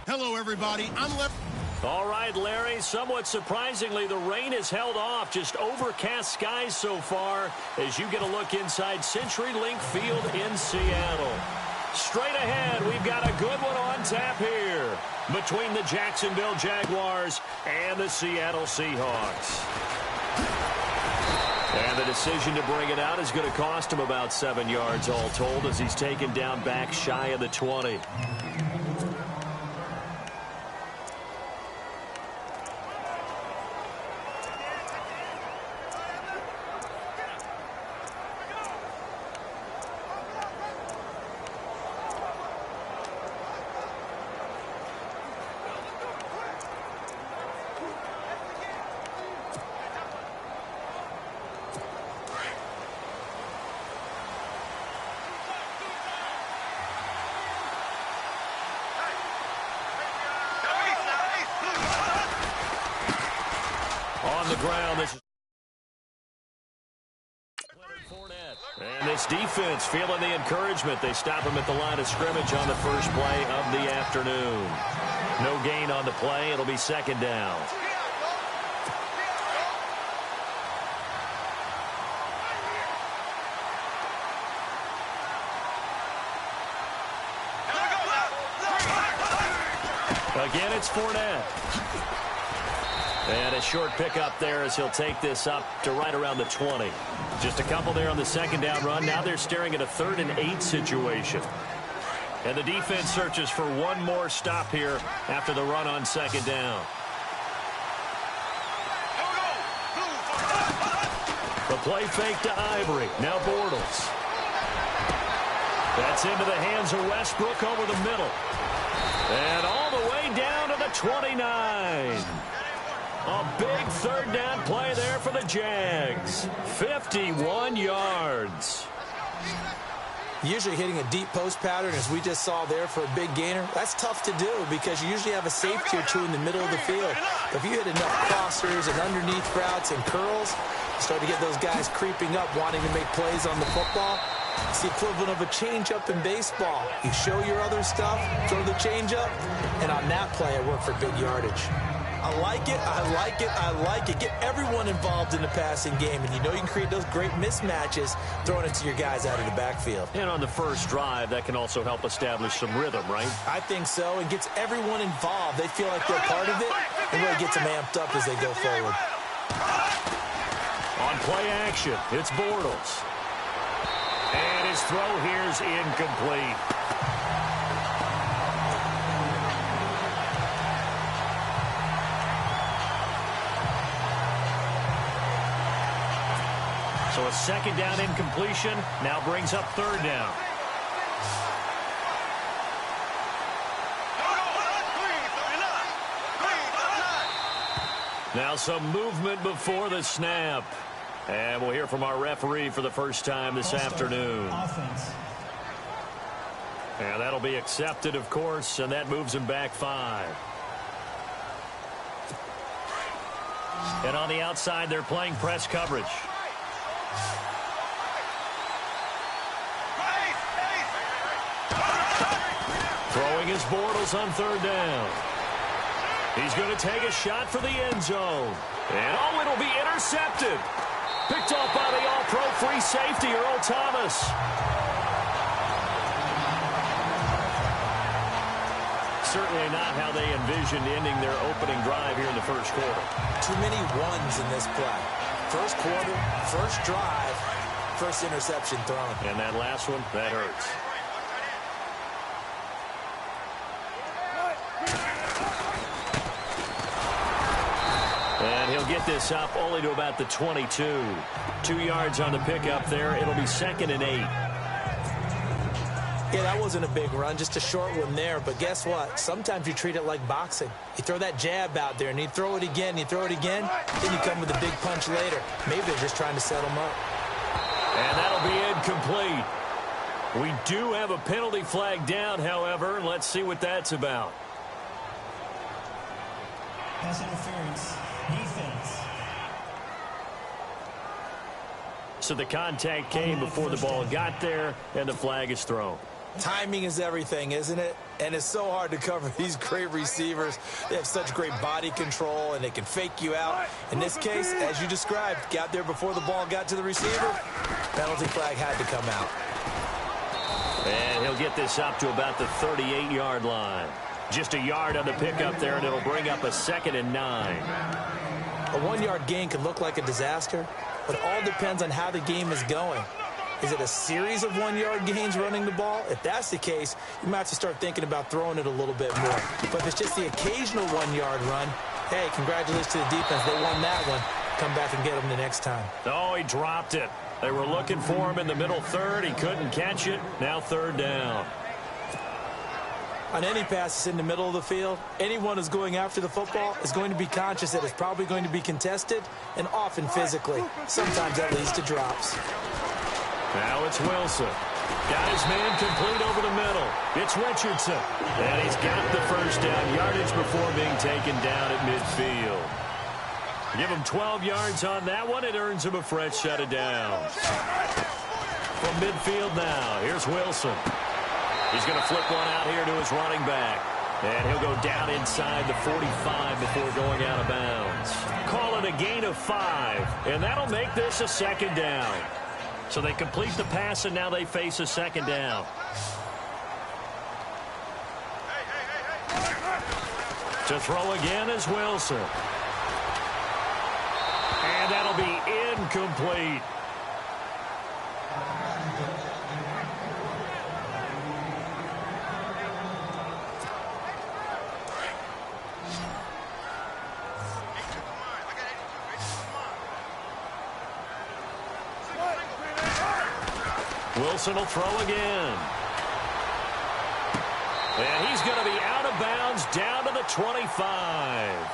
Hello, everybody. I'm Larry. All right, Larry, somewhat surprisingly, the rain has held off. Just overcast skies so far as you get a look inside CenturyLink Field in Seattle. Straight ahead, we've got a good one on tap here between the Jacksonville Jaguars and the Seattle Seahawks. And the decision to bring it out is going to cost him about 7 yards all told as he's taken down back shy of the 20. On the ground, this is and this defense feeling the encouragement. They stop him at the line of scrimmage on the first play of the afternoon. No gain on the play. It'll be second down. Again, it's Fournette. And a short pickup there as he'll take this up to right around the 20. Just a couple there on the second down run. Now they're staring at a 3rd and 8 situation. And the defense searches for one more stop here after the run on second down. The play fake to Ivory. Now Bortles. That's into the hands of Westbrook over the middle. And all the way down to the 29. A big third down play there for the Jags. 51 yards. Usually hitting a deep post pattern, as we just saw there for a big gainer, that's tough to do because you usually have a safety or two in the middle of the field. But if you hit enough crossers and underneath routes and curls, you start to get those guys creeping up, wanting to make plays on the football. It's the equivalent of a changeup in baseball. You show your other stuff, throw the changeup, and on that play, I work for big yardage. I like it, I like it, I like it. Get everyone involved in the passing game, and you know you can create those great mismatches throwing it to your guys out of the backfield. And on the first drive, that can also help establish some rhythm, right? I think so. It gets everyone involved. They feel like they're part of it, and really gets them amped up as they go forward. On play action, it's Bortles. And his throw here's incomplete. So a second down incompletion now brings up third down. Now some movement before the snap. And we'll hear from our referee for the first time this afternoon. And that'll be accepted, of course, and that moves him back 5. And on the outside, they're playing press coverage. Throwing his Bortles on third down. He's going to take a shot for the end zone. And oh, it'll be intercepted. Picked off by the all-pro free safety, Earl Thomas. Certainly not how they envisioned ending their opening drive here in the first quarter. Too many ones in this play. First quarter, first drive, first interception thrown. And that last one, that hurts. And he'll get this up only to about the 22. 2 yards on the pickup there. It'll be 2nd and 8. Yeah, that wasn't a big run, just a short one there. But guess what? Sometimes you treat it like boxing. You throw that jab out there, and you throw it again, you throw it again, then you come with a big punch later. Maybe they're just trying to set them up. And that'll be incomplete. We do have a penalty flag down, however. Let's see what that's about. Pass interference. Defense. So the contact came before the ball got there, and the flag is thrown. Timing is everything, isn't it? And it's so hard to cover these great receivers. They have such great body control, and they can fake you out. In this case, as you described, got there before the ball got to the receiver. Penalty flag had to come out. And he'll get this up to about the 38-yard line. Just a yard on the pickup there, and it'll bring up a 2nd and 9. A 1-yard gain could look like a disaster, but it all depends on how the game is going. Is it a series of 1-yard gains running the ball? If that's the case, you might have to start thinking about throwing it a little bit more. But if it's just the occasional 1-yard run, hey, congratulations to the defense. They won that one. Come back and get them the next time. Oh, he dropped it. They were looking for him in the middle third. He couldn't catch it. Now 3rd down. On any pass that's in the middle of the field, anyone who's going after the football is going to be conscious that it's probably going to be contested, and often physically. Sometimes that leads to drops. Now it's Wilson. Got his man complete over the middle. It's Richardson. And he's got the first down yardage before being taken down at midfield. Give him 12 yards on that one. It earns him a fresh set of downs. From midfield now, here's Wilson. He's going to flip one out here to his running back. And he'll go down inside the 45 before going out of bounds. Call it a gain of 5. And that'll make this a 2nd down. So they complete the pass, and now they face a 2nd down. To throw again is Wilson. And that'll be incomplete. Wilson will throw again. And he's going to be out of bounds down to the 25.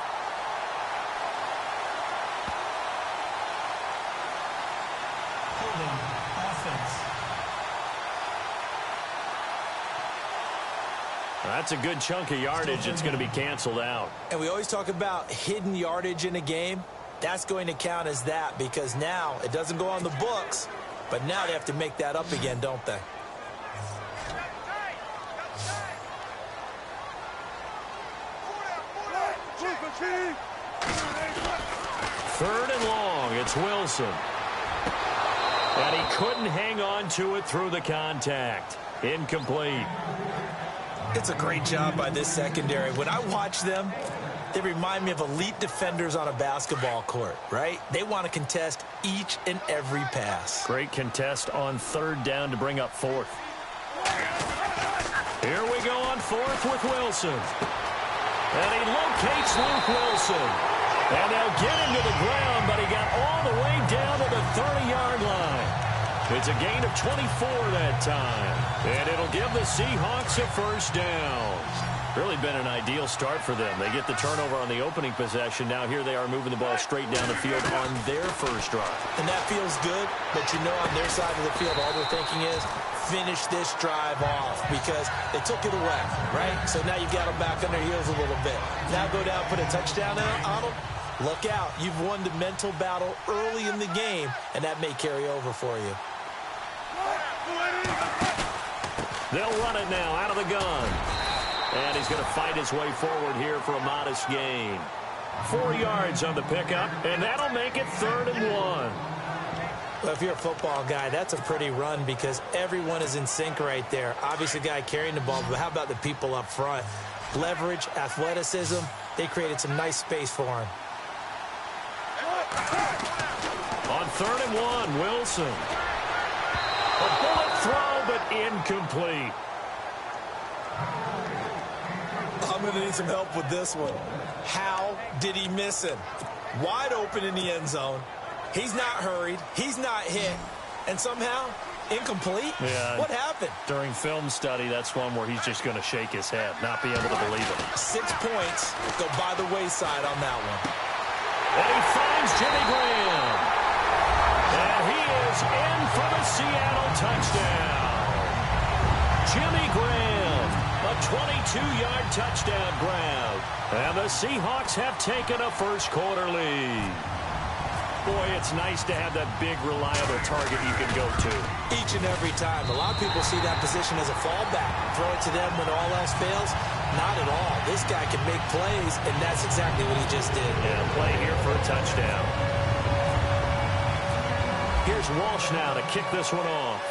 Holding offense. That's a good chunk of yardage. It's going to be canceled out. And we always talk about hidden yardage in a game. That's going to count as that because now it doesn't go on the books. But now they have to make that up again, don't they? 3rd and long. It's Wilson. And he couldn't hang on to it through the contact. Incomplete. It's a great job by this secondary. When I watch them, they remind me of elite defenders on a basketball court, right? They want to contest each and every pass. Great contest on 3rd down to bring up 4th. Here we go on 4th with Wilson. And he locates Luke Wilson. And they'll get him to the ground, but he got all the way down to the 30-yard line. It's a gain of 24 that time. And it'll give the Seahawks a 1st down. Really been an ideal start for them. They get the turnover on the opening possession. Now here they are moving the ball straight down the field on their first drive. And that feels good, but you know on their side of the field, all they're thinking is finish this drive off because they took it away, right? So now you've got them back on their heels a little bit. Now go down, put a touchdown on them. Look out. You've won the mental battle early in the game, and that may carry over for you. They'll run it now out of the gun. And he's going to fight his way forward here for a modest gain. 4 yards on the pickup, and that'll make it 3rd and 1. Well, if you're a football guy, that's a pretty run because everyone is in sync right there. Obviously, the guy carrying the ball, but how about the people up front? Leverage, athleticism, they created some nice space for him. On 3rd and 1, Wilson. A bullet throw, but incomplete. I'm going to need some help with this one. How did he miss him? Wide open in the end zone. He's not hurried. He's not hit. And somehow, incomplete? Yeah. What happened? During film study, that's one where he's just going to shake his head, not be able to believe it. 6 points go by the wayside on that one. And he finds Jimmy Graham. And he is in for the Seattle touchdown. Jimmy Graham, a 22-yard touchdown grab. And the Seahawks have taken a first quarter lead. Boy, it's nice to have that big, reliable target you can go to. Each and every time. A lot of people see that position as a fallback. Throw it to them when all else fails. Not at all. This guy can make plays, and that's exactly what he just did. And a play here for a touchdown. Here's Walsh now to kick this one off.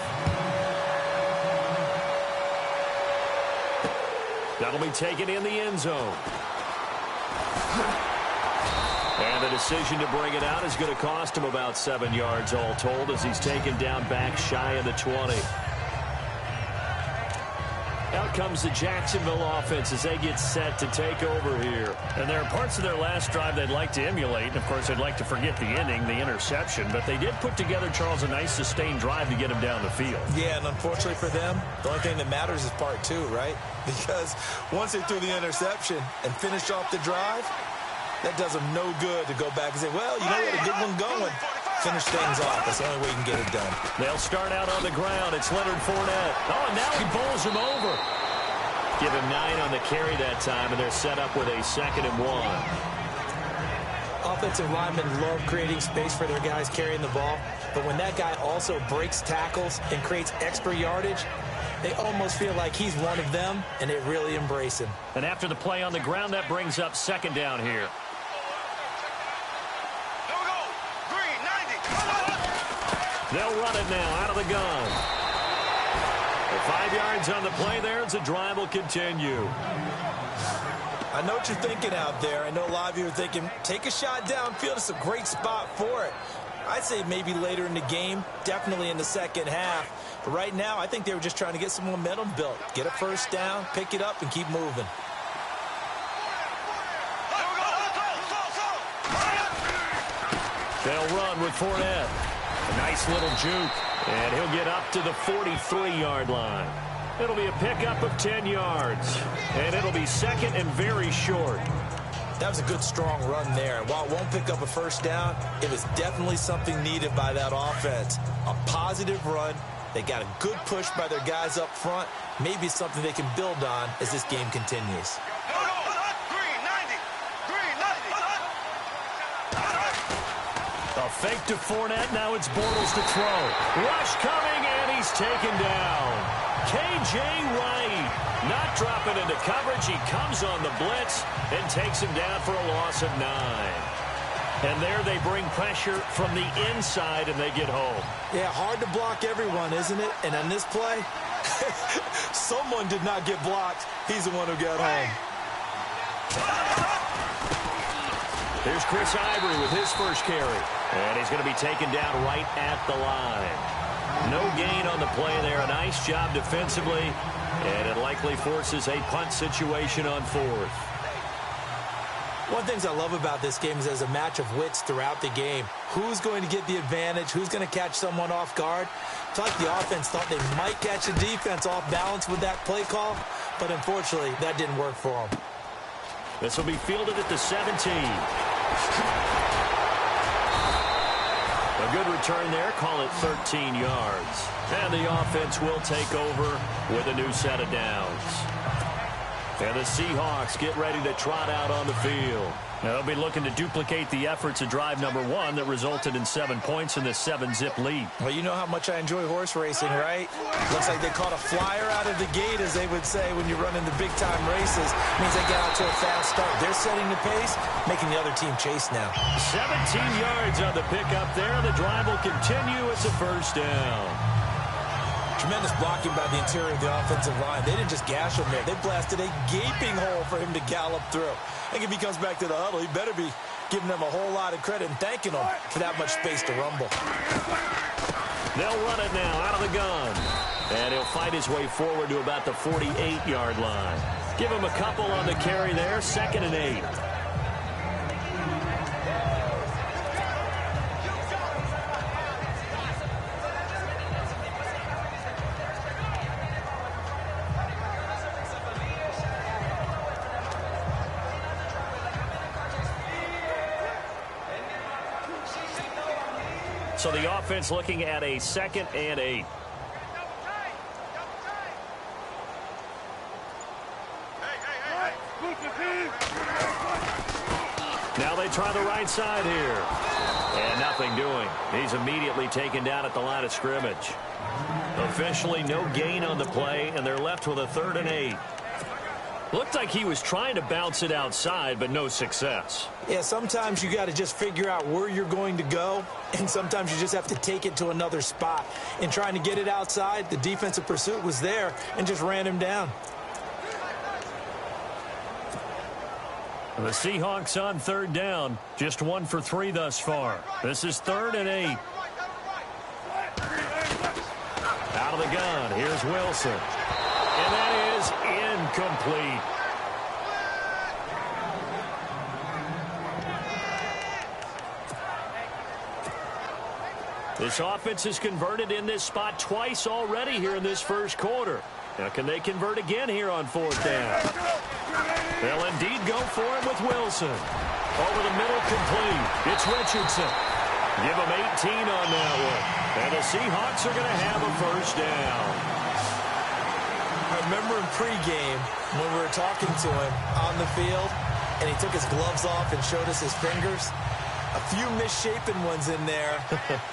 That'll be taken in the end zone. And the decision to bring it out is going to cost him about 7 yards all told as he's taken down back shy of the 20. Out comes the Jacksonville offense as they get set to take over here. And there are parts of their last drive they'd like to emulate. And, of course, they'd like to forget the ending, the interception. But they did put together, Charles, a nice sustained drive to get him down the field. Yeah, and unfortunately for them, the only thing that matters is part two, right? Because once they threw the interception and finished off the drive, that does them no good to go back and say, well, you know what, a good one going. Finish things off. That's the only way you can get it done. They'll start out on the ground. It's Leonard Fournette. Oh, and now he bowls him over. Give him 9 on the carry that time, and they're set up with a 2nd and 1. Offensive linemen love creating space for their guys carrying the ball, but when that guy also breaks tackles and creates extra yardage, they almost feel like he's one of them, and they really embrace him. And after the play on the ground, that brings up 2nd down here. They'll run it now out of the gun. 5 yards on the play there as the drive will continue. I know what you're thinking out there. I know a lot of you are thinking, take a shot downfield. It's a great spot for it. I'd say maybe later in the game, definitely in the second half. But right now, I think they were just trying to get some momentum built. Get a first down, pick it up, and keep moving. They'll run with Fournette. A nice little juke. And he'll get up to the 43-yard line. It'll be a pickup of 10 yards. And it'll be 2nd and very short. That was a good, strong run there. And while it won't pick up a first down, it was definitely something needed by that offense. A positive run. They got a good push by their guys up front. Maybe something they can build on as this game continues. A fake to Fournette. Now it's Bortles to throw. Rush coming, and he's taken down. K.J. Wright not dropping into coverage. He comes on the blitz and takes him down for a loss of 9. And there they bring pressure from the inside, and they get home. Yeah, hard to block everyone, isn't it? And on this play, someone did not get blocked. He's the one who got home. Here's Chris Ivory with his first carry. And he's going to be taken down right at the line. No gain on the play there. A nice job defensively. And it likely forces a punt situation on 4th. One of the things I love about this game is there's a match of wits throughout the game. Who's going to get the advantage? Who's going to catch someone off guard? It's like the offense thought they might catch the defense off balance with that play call. But unfortunately, that didn't work for them. This will be fielded at the 17. A good return there. Call it 13 yards. And the offense will take over with a new set of downs. And the Seahawks get ready to trot out on the field. Now they'll be looking to duplicate the efforts of drive number 1 that resulted in 7 points in this 7-zip lead. Well, you know how much I enjoy horse racing, right? Looks like they caught a flyer out of the gate, as they would say when you're running the big-time races. Means they get out to a fast start. They're setting the pace, making the other team chase now. 17 yards on the pickup there. The drive will continue. It's a first down. Tremendous blocking by the interior of the offensive line. They didn't just gash him there. They blasted a gaping hole for him to gallop through. I think if he comes back to the huddle, he better be giving them a whole lot of credit and thanking them for that much space to rumble. They'll run it now out of the gun. And he'll fight his way forward to about the 48-yard line. Give him a couple on the carry there. 2nd and 8. So the offense looking at a 2nd and 8. Now they try the right side here. And nothing doing. He's immediately taken down at the line of scrimmage. Officially no gain on the play, and they're left with a 3rd and 8. Looked like he was trying to bounce it outside, but no success. Yeah, sometimes you got to just figure out where you're going to go, and sometimes you just have to take it to another spot. In trying to get it outside, the defensive pursuit was there and just ran him down. The Seahawks on 3rd down, just 1 for 3 thus far. This is 3rd and 8. Out of the gun, here's Wilson. And that is incomplete. This offense has converted in this spot twice already here in this first quarter. Now, can they convert again here on 4th down? They'll indeed go for it with Wilson. Over the middle, complete. It's Richardson. Give him 18 on that one. And the Seahawks are going to have a 1st down. I remember in pregame when we were talking to him on the field, and he took his gloves off and showed us his fingers. A few misshapen ones in there,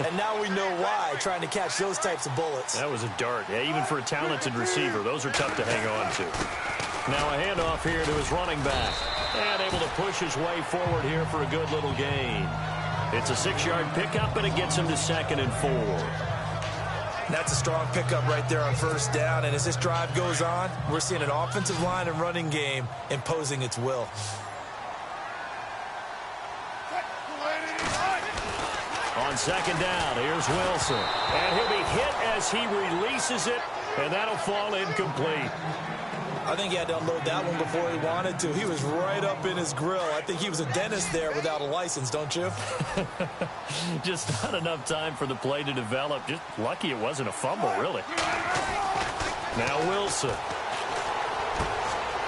and now we know why, trying to catch those types of bullets. That was a dart. Yeah, even for a talented receiver, those are tough to hang on to. Now a handoff here to his running back. And able to push his way forward here for a good little gain. It's a 6-yard pickup, and it gets him to 2nd and 4. That's a strong pickup right there on 1st down, and as this drive goes on, we're seeing an offensive line and running game imposing its will. On 2nd down, here's Wilson. And he'll be hit as he releases it, and that'll fall incomplete. I think he had to unload that one before he wanted to. He was right up in his grill. I think he was a dentist there without a license, don't you? Just not enough time for the play to develop. Just lucky it wasn't a fumble, really. Now Wilson.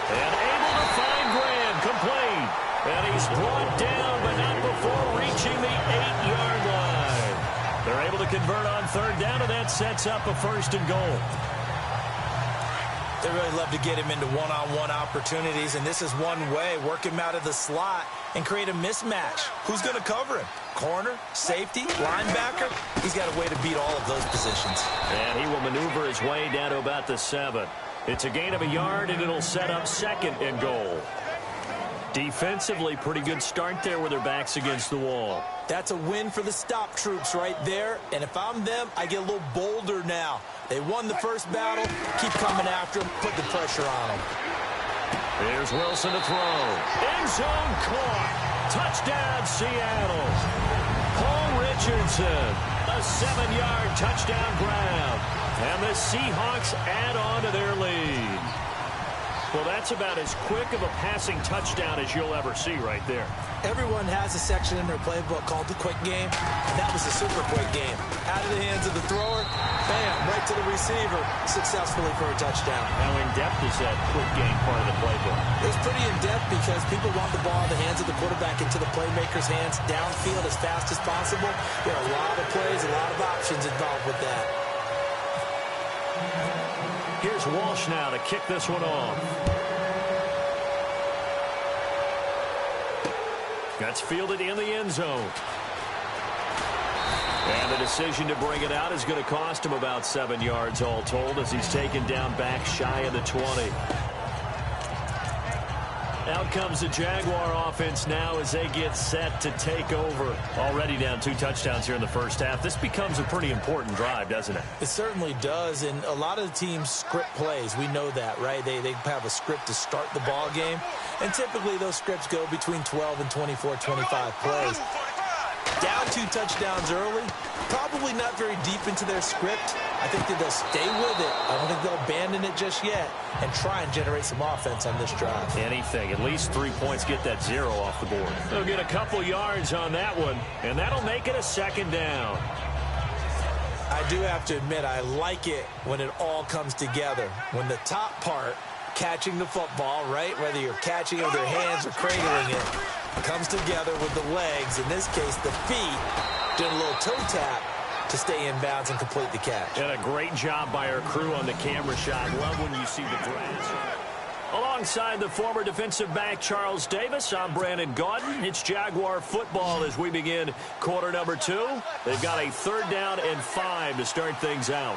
And able to find Graham, complete. And he's brought down, but not before reaching the 8-yard line. They're able to convert on 3rd down, and that sets up a 1st and goal. They really love to get him into one-on-one opportunities, and this is one way. Work him out of the slot and create a mismatch. Who's going to cover him? Corner, safety, linebacker? He's got a way to beat all of those positions. And he will maneuver his way down to about the 7. It's a gain of a yard, and it'll set up 2nd and goal. Defensively, pretty good start there with their backs against the wall. That's a win for the stop troops right there, and if I'm them, I get a little bolder now. They won the first battle. Keep coming after them. Put the pressure on them. Here's Wilson to throw. End zone caught. Touchdown, Seattle. Paul Richardson. A 7-yard touchdown grab. And the Seahawks add on to their lead. Well, that's about as quick of a passing touchdown as you'll ever see right there. Everyone has a section in their playbook called the quick game. That was a super quick game. Out of the hands of the thrower, bam, right to the receiver, successfully for a touchdown. How in-depth is that quick game part of the playbook? It's pretty in-depth because people want the ball in the hands of the quarterback into the playmaker's hands, downfield as fast as possible. There are a lot of plays, a lot of options involved with that. Here's Walsh now to kick this one off. That's fielded in the end zone. And the decision to bring it out is going to cost him about 7 yards all told as he's taken down back shy of the 20. Out comes the Jaguar offense now as they get set to take over. Already down 2 touchdowns here in the first half. This becomes a pretty important drive, doesn't it? It certainly does, and a lot of the teams script plays. We know that, right? They have a script to start the ball game, and typically those scripts go between 12 and 24, 25 plays. Down 2 touchdowns early, probably not very deep into their script. I think that they'll stay with it. I don't think they'll abandon it just yet and try and generate some offense on this drive. Anything. At least 3 points, get that 0 off the board. They'll get a couple yards on that one, and that'll make it a 2nd down. I do have to admit, I like it when it all comes together. When the top part, catching the football, right, whether you're catching it with your hands or cradling it, comes together with the legs, in this case the feet, doing a little toe tap to stay in bounds and complete the catch. And a great job by our crew on the camera shot. Love when you see the grass. Alongside the former defensive back Charles Davis, I'm Brandon Gaudin. It's Jaguar football as we begin quarter number 2. They've got a 3rd down and 5 to start things out.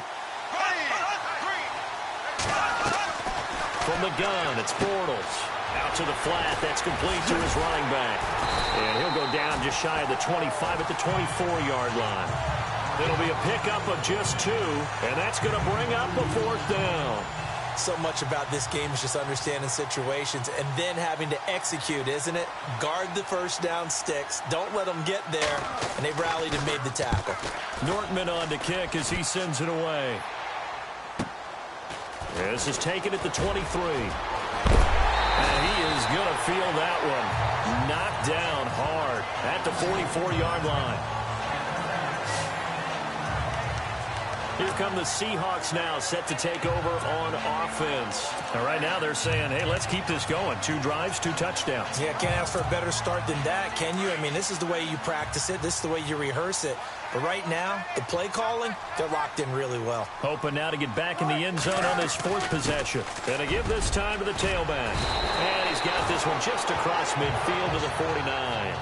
From the gun, it's Bortles. Out to the flat. That's complete to his running back. And he'll go down just shy of the 25 at the 24-yard line. It'll be a pickup of just 2, and that's going to bring up a 4th down. So much about this game is just understanding situations and then having to execute, isn't it? Guard the first down sticks. Don't let them get there. And they've rallied and made the tackle. Nortman on to kick as he sends it away. This is taken at the 23. And he is going to feel that one. Knocked down hard at the 44-yard line. Here come the Seahawks now, set to take over on offense. Now, right now they're saying, hey, let's keep this going. 2 drives, 2 touchdowns. Yeah, can't ask for a better start than that, can you? I mean, this is the way you practice it. This is the way you rehearse it. But right now, the play calling, they're locked in really well. Hoping now to get back in the end zone on this 4th possession. And to give this time to the tailback. And he's got this one just across midfield to the 49.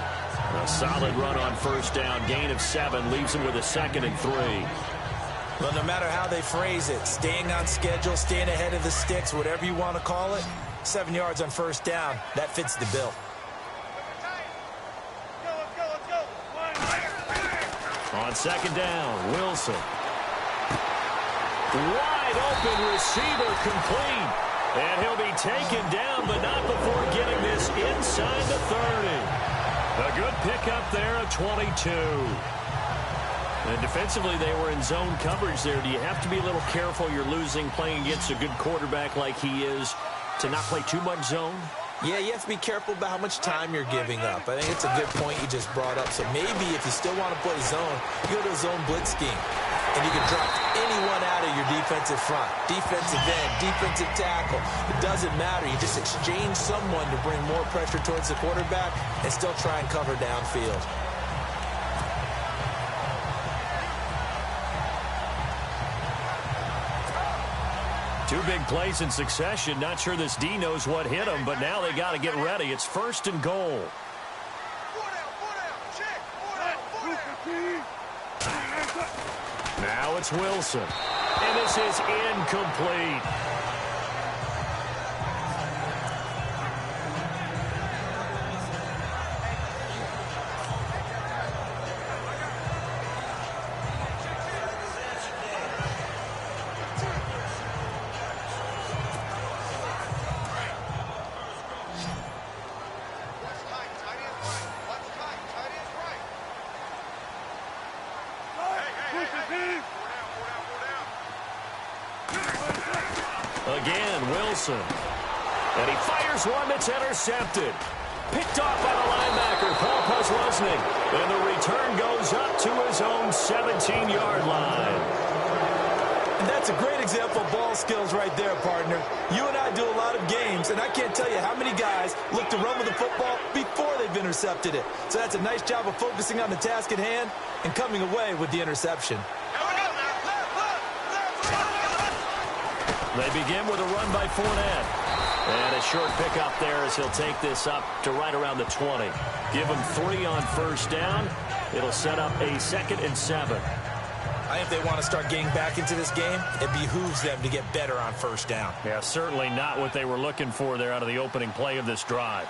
A solid run on 1st down. Gain of 7 leaves him with a 2nd and 3. Well, no matter how they phrase it, staying on schedule, staying ahead of the sticks, whatever you want to call it, 7 yards on 1st down, that fits the bill. On 2nd down, Wilson. Wide open receiver complete. And he'll be taken down, but not before getting this inside the 30. A good pickup there of 22. And defensively, they were in zone coverage there. Do you have to be a little careful? You're losing, playing against a good quarterback like he is, to not play too much zone? Yeah, you have to be careful about how much time you're giving up. I think it's a good point you just brought up. So maybe if you still want to play zone, you go to a zone blitz scheme. And you can drop anyone out of your defensive front. Defensive end, defensive tackle. It doesn't matter. You just exchange someone to bring more pressure towards the quarterback and still try and cover downfield. Two big plays in succession. Not sure this D knows what hit him, but now they got to get ready. It's 1st and goal. Now it's Wilson. And this is incomplete. Again, Wilson. And he fires one that's intercepted. Picked off by the linebacker, Paul Posluszny. And the return goes up to his own 17-yard line. And that's a great example of ball skills right there, partner. You and I do a lot of games, and I can't tell you how many guys look to run with the football before they've intercepted it. So that's a nice job of focusing on the task at hand and coming away with the interception. They begin with a run by Fournette. And a short pickup there as he'll take this up to right around the 20. Give him 3 on 1st down. It'll set up a 2nd and 7. I think if they want to start getting back into this game, it behooves them to get better on 1st down. Yeah, certainly not what they were looking for there out of the opening play of this drive.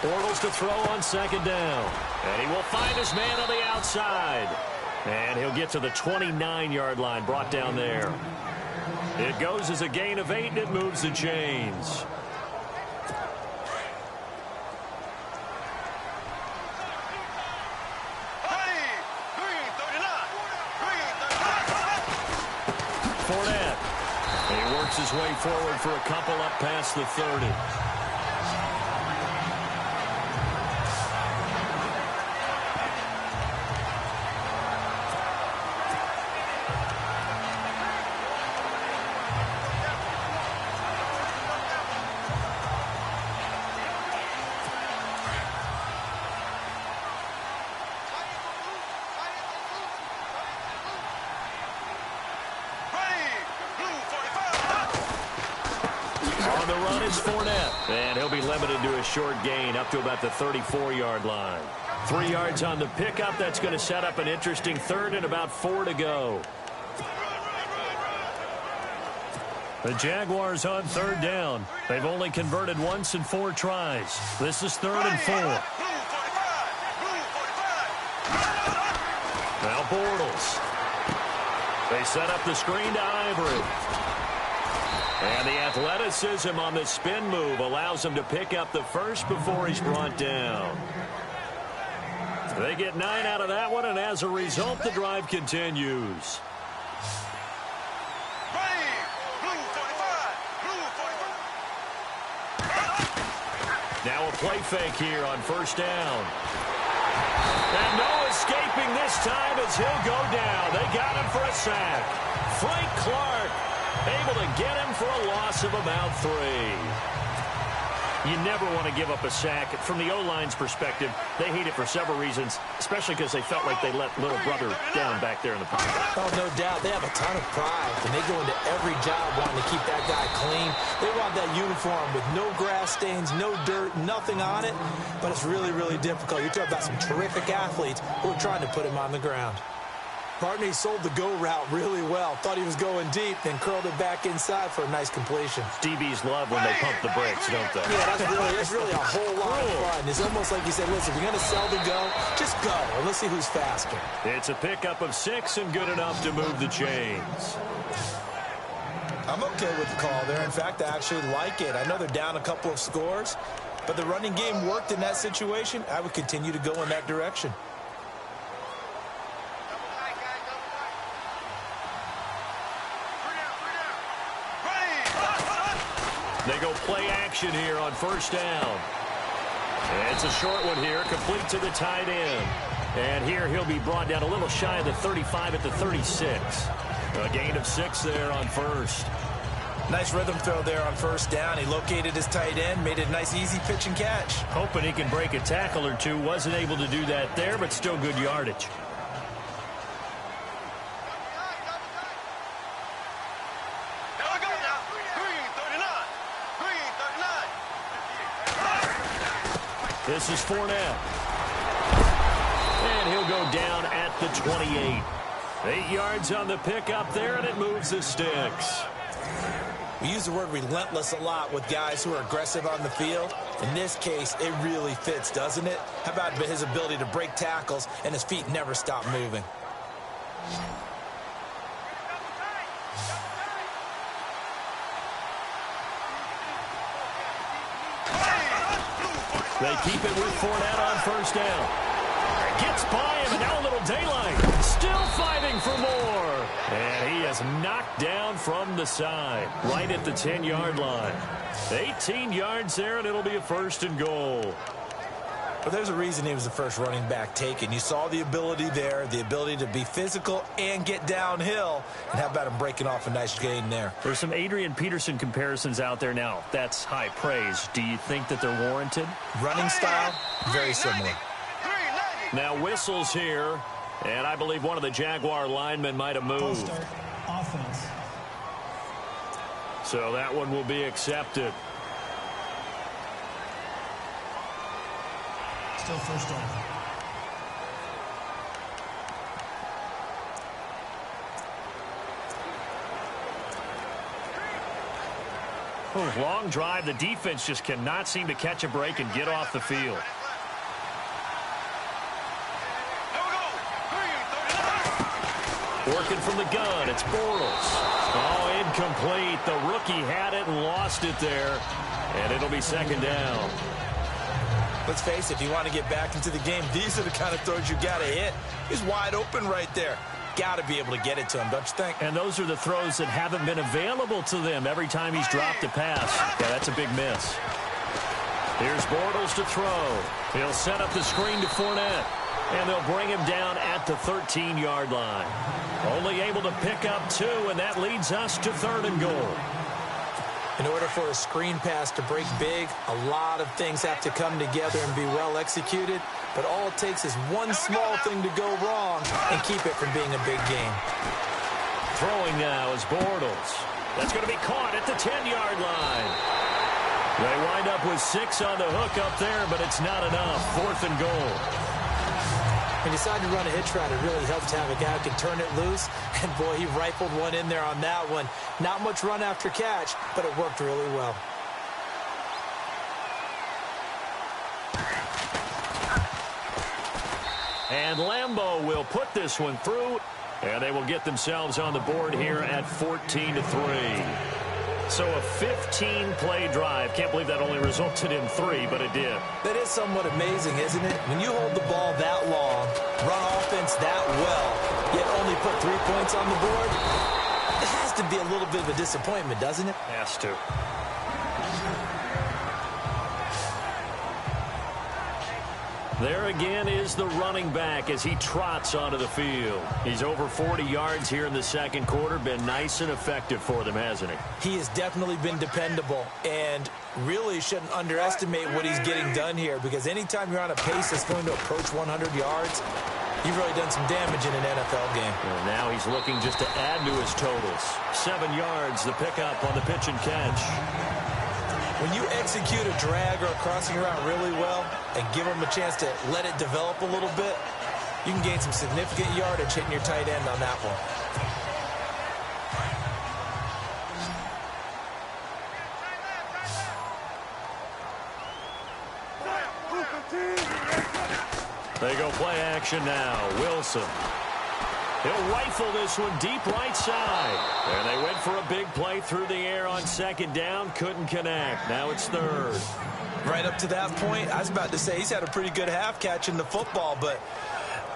Bortles to throw on 2nd down. And he will find his man on the outside. And he'll get to the 29-yard line, brought down there. It goes as a gain of 8, and it moves the chains. Fournette. He works his way forward for a couple up past the 30. On the run is Fournette. And he'll be limited to a short gain up to about the 34-yard line. 3 yards on the pickup. That's going to set up an interesting third and about 4 to go. The Jaguars on third down. They've only converted once in 4 tries. This is 3rd and 4. Now Bortles. They set up the screen to Ivory. And the athleticism on the spin move allows him to pick up the first before he's brought down. They get 9 out of that one, and as a result, the drive continues. Now a play fake here on first down. And no escaping this time as he'll go down. They got him for a sack. Frank Clark able to get him for a loss of about 3. You never want to give up a sack. From the O-line's perspective, they hate it for several reasons, especially because they felt like they let little brother down back there in the pocket. Oh, no doubt. They have a ton of pride, and they go into every job wanting to keep that guy clean. They want that uniform with no grass stains, no dirt, nothing on it, but it's really, really difficult. You're talking about some terrific athletes who are trying to put him on the ground. Partner, he sold the go route really well. Thought he was going deep, then curled it back inside for a nice completion. DBs love when they pump the brakes, don't they? Yeah, that's really a whole lot of fun. It's almost like you said, listen, if you're going to sell the go, just go, and let's see who's faster. It's a pickup of 6 and good enough to move the chains. I'm okay with the call there. In fact, I actually like it. I know they're down a couple of scores, but the running game worked in that situation. I would continue to go in that direction. They go play action here on first down. And it's a short one here, complete to the tight end. And here he'll be brought down a little shy of the 35 at the 36. A gain of 6 there on first. Nice rhythm throw there on first down. He located his tight end, made it a nice easy pitch and catch. Hoping he can break a tackle or two. Wasn't able to do that there, but still good yardage. This is Fournette. And he'll go down at the 28. 8 yards on the pickup there, and it moves the sticks. We use the word relentless a lot with guys who are aggressive on the field. In this case, it really fits, doesn't it? How about his ability to break tackles and his feet never stop moving? They keep it with Fournette on first down. Gets by him, and now a little daylight. Still fighting for more. And he is knocked down from the side, right at the 10-yard line. 18 yards there, and it'll be a 1st and goal. But there's a reason he was the first running back taken. You saw the ability there, the ability to be physical and get downhill. And how about him breaking off a nice gain there? There's some Adrian Peterson comparisons out there now. That's high praise. Do you think that they're warranted? Running style, very similar. Now whistles here, and I believe one of the Jaguar linemen might have moved. Offense. So that one will be accepted. Still first down. Long drive. The defense just cannot seem to catch a break and get off the field. Working from the gun, it's Bortles. Oh, incomplete. The rookie had it and lost it there. And it'll be 2nd down. Let's face it, if you want to get back into the game, these are the kind of throws you got to hit. He's wide open right there. Got to be able to get it to him, don't you think? And those are the throws that haven't been available to them every time he's dropped a pass. Yeah, that's a big miss. Here's Bortles to throw. He'll set up the screen to Fournette. And they'll bring him down at the 13-yard line. Only able to pick up 2, and that leads us to 3rd and goal. In order for a screen pass to break big, a lot of things have to come together and be well executed. But all it takes is one small thing to go wrong and keep it from being a big game. Throwing now is Bortles. That's going to be caught at the 10-yard line. They wind up with 6 on the hook up there, but it's not enough. 4th and goal. He decided to run a hitch route. It really helped to have a guy who can turn it loose. And, boy, he rifled one in there on that one. Not much run after catch, but it worked really well. And Lambeau will put this one through, and they will get themselves on the board here at 14-3. So a 15-play drive. Can't believe that only resulted in 3, but it did. That is somewhat amazing, isn't it? When you hold the ball that long, run offense that well, yet only put 3 points on the board, it has to be a little bit of a disappointment, doesn't it? Has to. There again is the running back as he trots onto the field. He's over 40 yards here in the second quarter. Been nice and effective for them, hasn't he? He has definitely been dependable, and really shouldn't underestimate what he's getting done here, because anytime you're on a pace that's going to approach 100 yards, you've really done some damage in an NFL game. And now he's looking just to add to his totals. 7 yards, the pickup on the pitch and catch. When you execute a drag or a crossing route really well and give them a chance to let it develop a little bit, you can gain some significant yardage hitting your tight end on that one. They go play action now. Wilson. He'll rifle this one deep right side. And they went for a big play through the air on second down. Couldn't connect. Now it's 3rd. Right up to that point, I was about to say he's had a pretty good half catching the football, but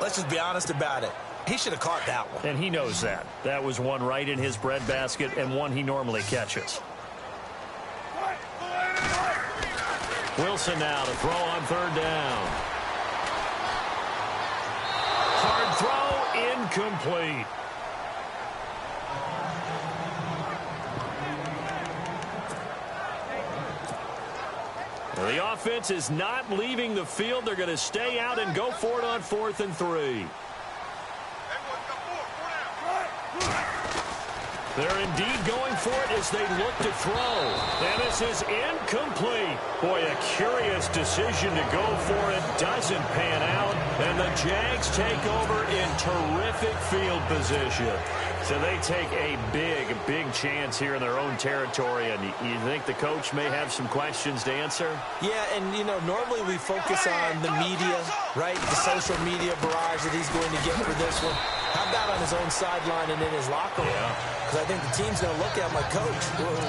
let's just be honest about it. He should have caught that one. And he knows that. That was one right in his breadbasket and one he normally catches. Wilson now to throw on 3rd down. Hard throw, incomplete. The offense is not leaving the field. They're going to stay out and go for it on 4th and 3. They're indeed going for it as they look to throw. And this is incomplete. Boy, a curious decision to go for it. Doesn't pan out. And the Jags take over in terrific field position. So they take a big chance here in their own territory. And you think the coach may have some questions to answer? Yeah, and, you know, normally we focus on the media, right? The social media barrage that he's going to get for this one. How about on his own sideline and in his locker room? Because I think the team's going to look at him like, Coach,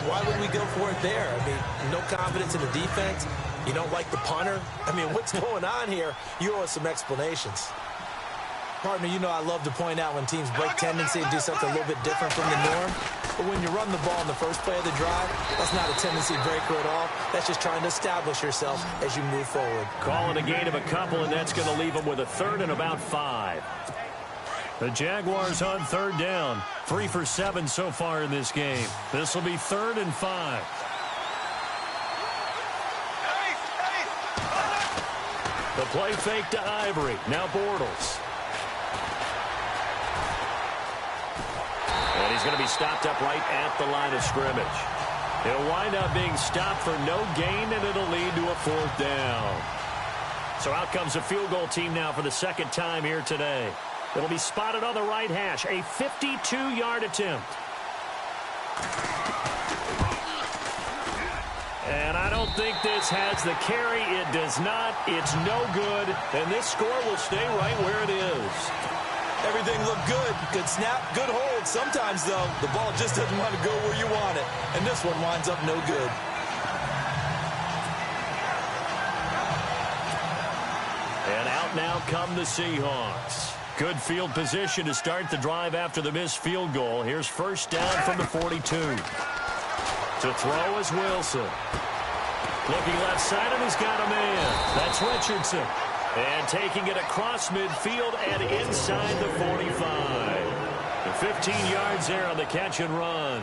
why would we go for it there? I mean, no confidence in the defense. You don't like the punter. I mean, what's going on here? You owe us some explanations. Partner, you know I love to point out when teams break tendency and do something a little bit different from the norm. But when you run the ball in the first play of the drive, that's not a tendency breaker at all. That's just trying to establish yourself as you move forward. Calling a gain of a couple, and that's going to leave them with a 3rd and about 5. The Jaguars on 3rd down. 3 for 7 so far in this game. This will be 3rd and 5. The play fake to Ivory. Now Bortles. And he's going to be stopped up right at the line of scrimmage. He'll wind up being stopped for no gain, and it'll lead to a 4th down. So out comes a field goal team now for the second time here today. It'll be spotted on the right hash. A 52-yard attempt. And I don't think this has the carry. It does not. It's no good. And this score will stay right where it is. Everything looked good. Good snap, good hold. Sometimes, though, the ball just doesn't want to go where you want it. And this one winds up no good. And out now come the Seahawks. Good field position to start the drive after the missed field goal. Here's 1st down from the 42. To throw is Wilson. Looking left side, and he's got a man. That's Richardson. And taking it across midfield and inside the 45. The 15 yards there on the catch and run.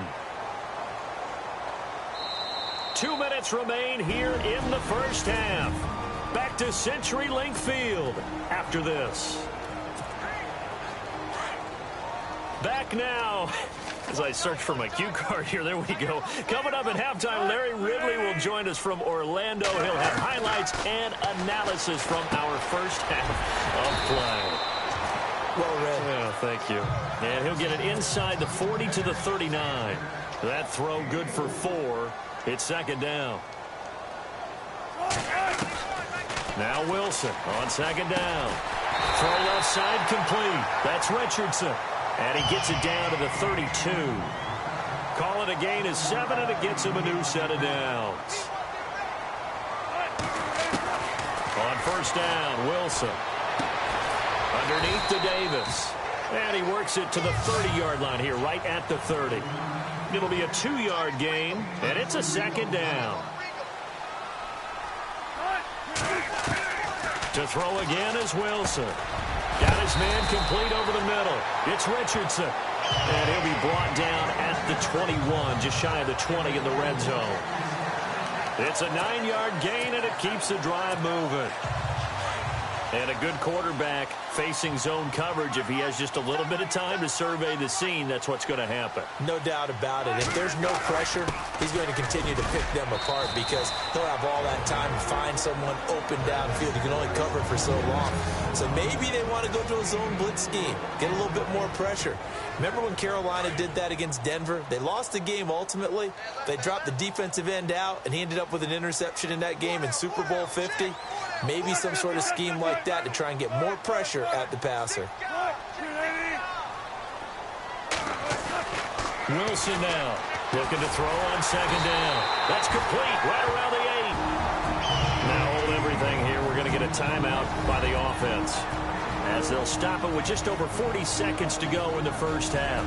2 minutes remain here in the first half. Back to CenturyLink Field after this. Back now As I search for my cue card here, there we go. Coming up at halftime, Larry Ridley will join us from Orlando. He'll have highlights and analysis from our first half of play. Well read. Yeah, thank you. And he'll get it inside the 40 to the 39. That throw good for 4. It's second down. Now Wilson on second down. Throw left side complete. That's Richardson. And he gets it down to the 32. Call it a gain of 7, and it gets him a new set of downs. On first down, Wilson. Underneath to Davis. And he works it to the 30-yard line here, right at the 30. It'll be a 2-yard gain, and it's a second down. To throw again is Wilson. Got his man complete over the middle. It's Richardson. And he'll be brought down at the 21, just shy of the 20 in the red zone. It's a 9-yard gain, and it keeps the drive moving. And a good quarterback facing zone coverage. If he has just a little bit of time to survey the scene, that's what's going to happen. No doubt about it. If there's no pressure, he's going to continue to pick them apart because he'll have all that time to find someone open downfield. He can only cover for so long. So maybe they want to go to a zone blitz scheme, get a little bit more pressure. Remember when Carolina did that against Denver? They lost the game ultimately. They dropped the defensive end out, and he ended up with an interception in that game in Super Bowl 50. Maybe some sort of scheme like that to try and get more pressure at the passer. Wilson now looking to throw on second down. That's complete right around the 8. Now hold everything here. We're going to get a timeout by the offense as they'll stop it with just over 40 seconds to go in the first half.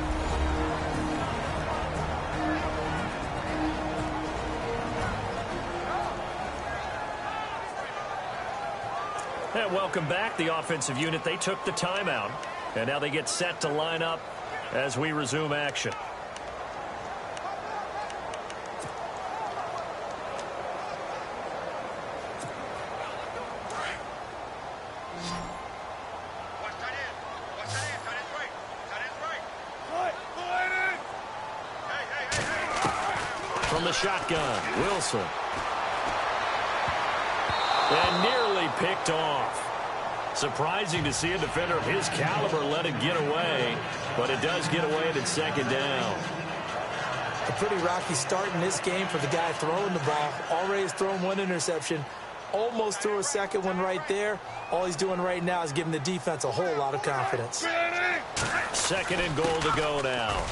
And welcome back. The offensive unit, they took the timeout. And now they get set to line up as we resume action. From the shotgun, Wilson. And nearly picked off. Surprising to see a defender of his caliber let it get away, but it does get away and it's second down. A pretty rocky start in this game for the guy throwing the ball. Already has thrown one interception. Almost threw a second one right there. All he's doing right now is giving the defense a whole lot of confidence. Second and goal to go now.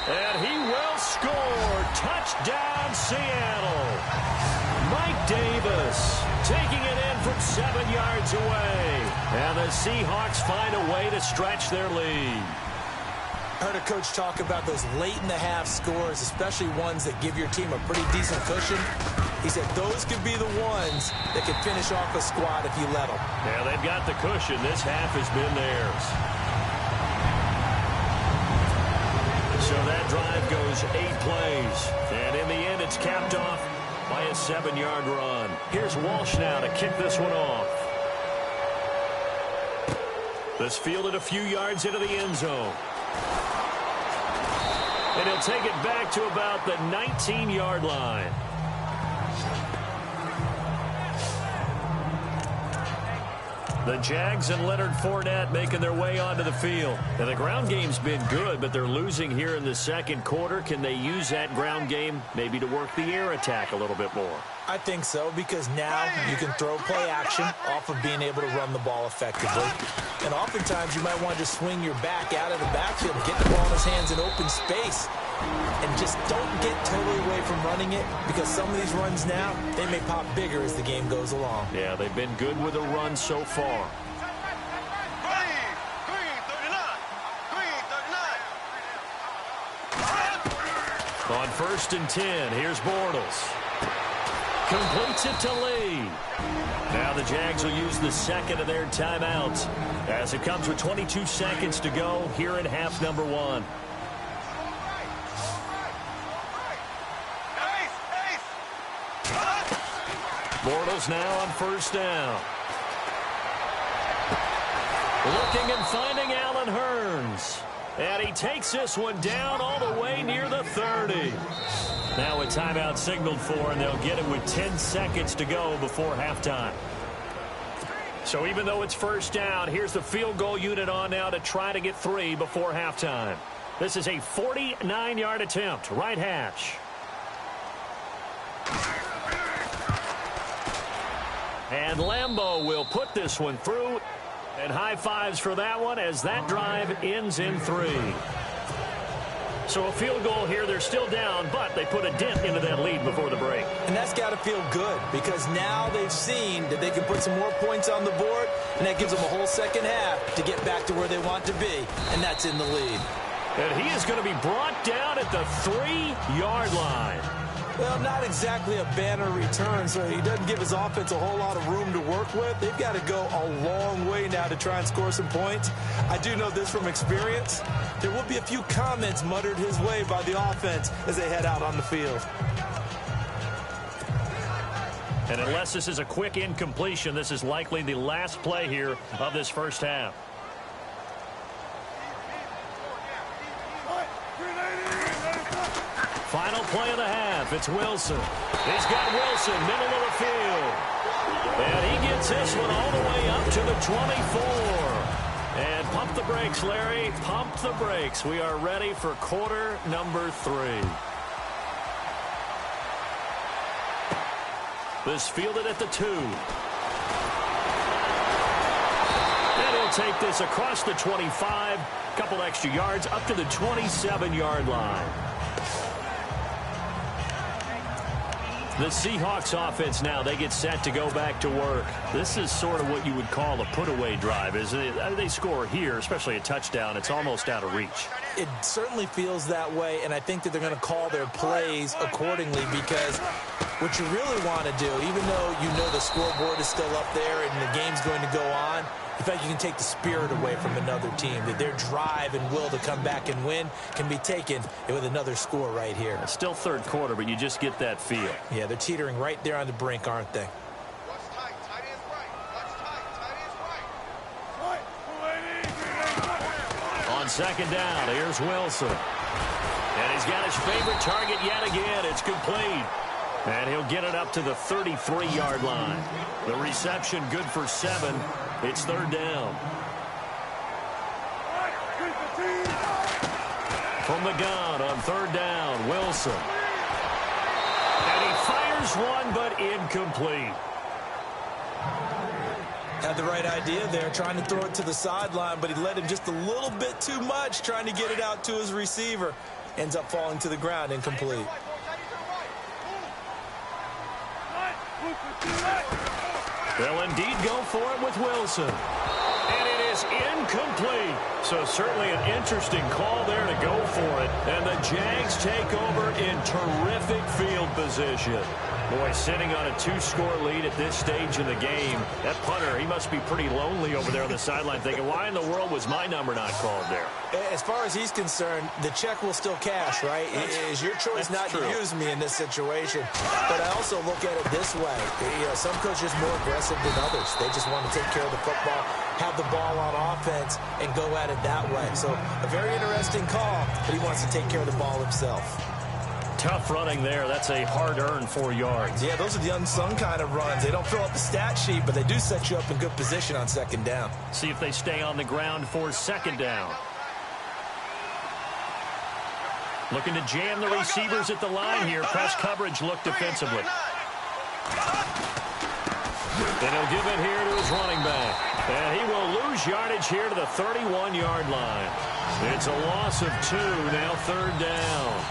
And he will score. Touchdown, Seattle. Mike Davis taking it in from 7 yards away. And the Seahawks find a way to stretch their lead. I heard a coach talk about those late-in-the-half scores, especially ones that give your team a pretty decent cushion. He said those could be the ones that could finish off a squad if you let them. Yeah, they've got the cushion. This half has been theirs. So that drive goes 8 plays. And in the end, it's capped off by a 7-yard run. Here's Walsh now to kick this one off. This fielded a few yards into the end zone. And he'll take it back to about the 19-yard line. The Jags and Leonard Fournette making their way onto the field. And the ground game's been good, but they're losing here in the second quarter. Can they use that ground game maybe to work the air attack a little bit more? I think so, because now you can throw play action off of being able to run the ball effectively. And oftentimes you might want to just swing your back out of the backfield and get the ball in his hands in open space. And just don't get totally away from running it, because some of these runs now, they may pop bigger as the game goes along. Yeah, they've been good with a run so far. On first and 10, here's Bortles. Completes it to Lee. Now the Jags will use the second of their timeouts as it comes with 22 seconds to go here in half number 1. Bortles now on first down. Looking and finding Allen Hurns. And he takes this one down all the way near the 30. Now a timeout signaled for, and they'll get it with 10 seconds to go before halftime. So even though it's first down, here's the field goal unit on now to try to get 3 before halftime. This is a 49-yard attempt, right hash. And Lambeau will put this one through. And high fives for that one as that drive ends in 3. So a field goal here. They're still down, but they put a dent into that lead before the break. And that's got to feel good because now they've seen that they can put some more points on the board, and that gives them a whole second half to get back to where they want to be, and that's in the lead. And he is going to be brought down at the 3-yard line. Well, not exactly a banner return, so he doesn't give his offense a whole lot of room to work with. They've got to go a long way now to try and score some points. I do know this from experience. There will be a few comments muttered his way by the offense as they head out on the field. And unless this is a quick incompletion, this is likely the last play here of this first half. Final play of the half. It's Wilson. He's got Wilson, middle of the field. And he gets this one all the way up to the 24. And pump the brakes, Larry. Pump the brakes. We are ready for quarter number 3. This fielded at the 2. And he'll take this across the 25. Couple extra yards up to the 27-yard line. The Seahawks offense now, they get set to go back to work. This is sort of what you would call a put-away drive. As they score here, especially a touchdown, it's almost out of reach. It certainly feels that way, and I think that they're going to call their plays accordingly because what you really want to do, even though you know the scoreboard is still up there and the game's going to go on, in fact, you can take the spirit away from another team. That their drive and will to come back and win can be taken with another score right here. It's still third quarter, but you just get that feel. Yeah, they're teetering right there on the brink, aren't they? On second down, here's Wilson. And he's got his favorite target yet again. It's complete. And he'll get it up to the 33-yard line. The reception good for 7. It's third down. From the gun on third down, Wilson. And he fires one, but incomplete. Had the right idea there, trying to throw it to the sideline, but he led him just a little bit too much, trying to get it out to his receiver. Ends up falling to the ground, incomplete. They'll indeed go for it with Wilson. And it is incomplete. So certainly an interesting call there to go for it. And the Jags take over in terrific field position. Boy, sitting on a 2-score lead at this stage in the game. That punter, he must be pretty lonely over there on the sideline thinking, why in the world was my number not called there? As far as he's concerned, the check will still cash, right? It is your choice not to use me in this situation. But I also look at it this way. You know, some coaches are more aggressive than others. They just want to take care of the football, have the ball on offense, and go at it that way. So a very interesting call, but he wants to take care of the ball himself. Tough running there. That's a hard-earned 4 yards. Yeah, those are the unsung kind of runs. They don't fill up the stat sheet, but they do set you up in good position on second down. See if they stay on the ground for second down. Looking to jam the receivers at the line here. Press coverage look defensively. And he'll give it here to his running back. And he will lose yardage here to the 31-yard line. It's a loss of 2, now third down.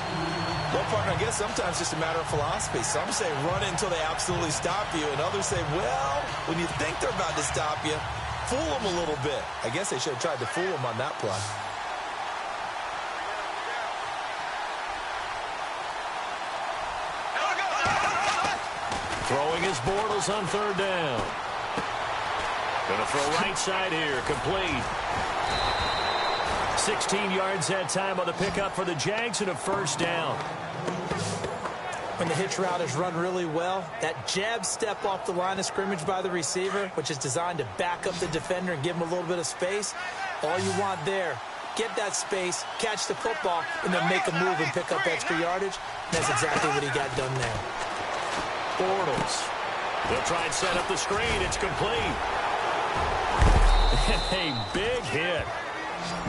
Well, partner, I guess sometimes it's just a matter of philosophy. Some say run until they absolutely stop you, and others say, well, when you think they're about to stop you, fool them a little bit. I guess they should have tried to fool them on that play. Throwing his Bortles on third down. Going to throw right side here, complete. 16 yards that time on the pickup for the Jags and a first down. When the hitch route is run really well, that jab step off the line of scrimmage by the receiver, which is designed to back up the defender and give him a little bit of space, all you want there, get that space, catch the football, and then make a move and pick up extra yardage. And that's exactly what he got done there. Bortles. They'll try and set up the screen. It's complete. A big hit.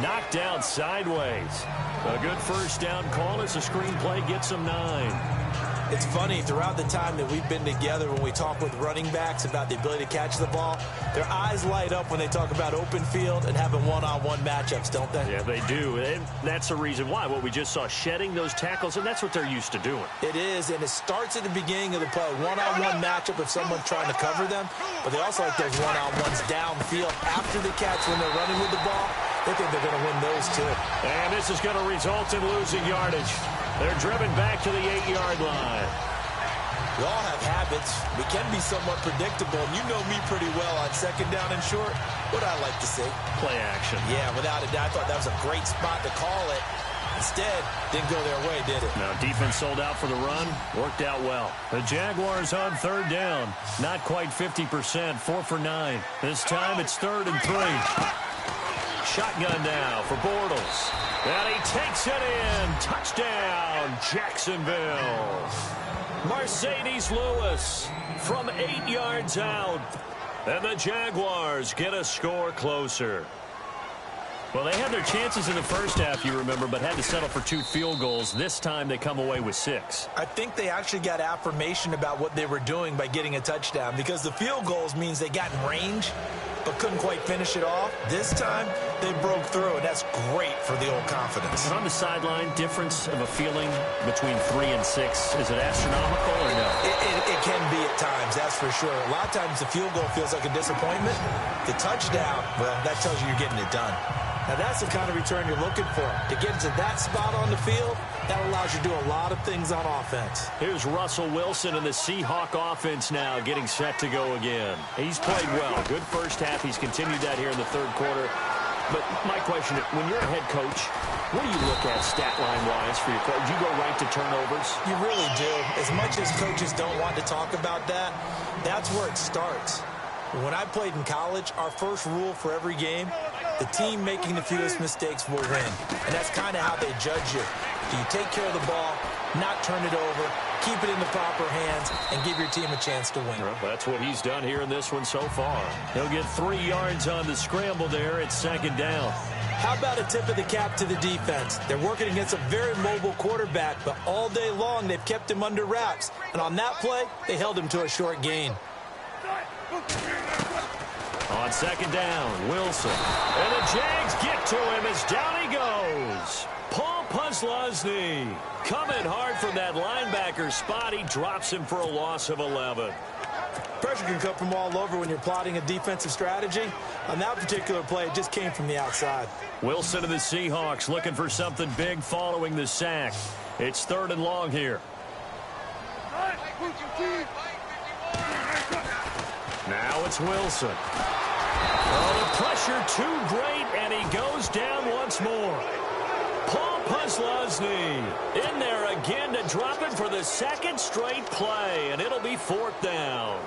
Knocked down sideways. A good first down call as the screenplay gets him 9. It's funny, throughout the time that we've been together, when we talk with running backs about the ability to catch the ball, their eyes light up when they talk about open field and having one-on-one matchups, don't they? Yeah, they do. And that's the reason why. What we just saw, shedding those tackles, and that's what they're used to doing. It is, and it starts at the beginning of the play. One-on-one matchup if someone's trying to cover them, but they also like those one-on-ones downfield after the catch when they're running with the ball. They think they're going to win those, too. And this is going to result in losing yardage. They're driven back to the 8-yard line. We all have habits. We can be somewhat predictable, and you know me pretty well on second down and short. What I like to see? Play action. Yeah, without a doubt. I thought that was a great spot to call it. Instead, didn't go their way, did it? Now, defense sold out for the run. Worked out well. The Jaguars on third down. Not quite 50%. 4 for 9. This time it's 3rd and 3. Shotgun now for Bortles. And he takes it in. Touchdown, Jacksonville. Mercedes Lewis from 8 yards out. And the Jaguars get a score closer. Well, they had their chances in the first half, you remember, but had to settle for 2 field goals. This time they come away with 6. I think they actually got affirmation about what they were doing by getting a touchdown, because the field goals means they got in range but couldn't quite finish it off. This time, they broke through, and that's great for the old confidence. And on the sideline, difference of a feeling between 3 and 6, is it astronomical or no? It can be at times, that's for sure. A lot of times the field goal feels like a disappointment. The touchdown, well, that tells you you're getting it done. Now, that's the kind of return you're looking for. To get into that spot on the field, that allows you to do a lot of things on offense. Here's Russell Wilson and the Seahawk offense now getting set to go again. He's played well. Good first half. He's continued that here in the third quarter. But my question, when you're a head coach, what do you look at stat line-wise for your coach? Do you go right to turnovers? You really do. As much as coaches don't want to talk about that, that's where it starts. When I played in college, our first rule for every game, the team making the fewest mistakes will win. And that's kind of how they judge you. Do you take care of the ball, not turn it over, keep it in the proper hands, and give your team a chance to win? Well, that's what he's done here in this one so far. He'll get 3 yards on the scramble there. It's 2nd down. How about a tip of the cap to the defense? They're working against a very mobile quarterback, but all day long they've kept him under wraps. And on that play, they held him to a short gain. On 2nd down, Wilson. And the Jags get to him as down he goes. Paul Posluszny coming hard from that linebacker spot. He drops him for a loss of 11. Pressure can come from all over when you're plotting a defensive strategy. On that particular play, it just came from the outside. Wilson and the Seahawks looking for something big following the sack. It's 3rd and long here. Now it's Wilson. Oh, the pressure too great, and he goes down once more. Paul Posluszny in there again to drop it for the 2nd straight play, and it'll be 4th down.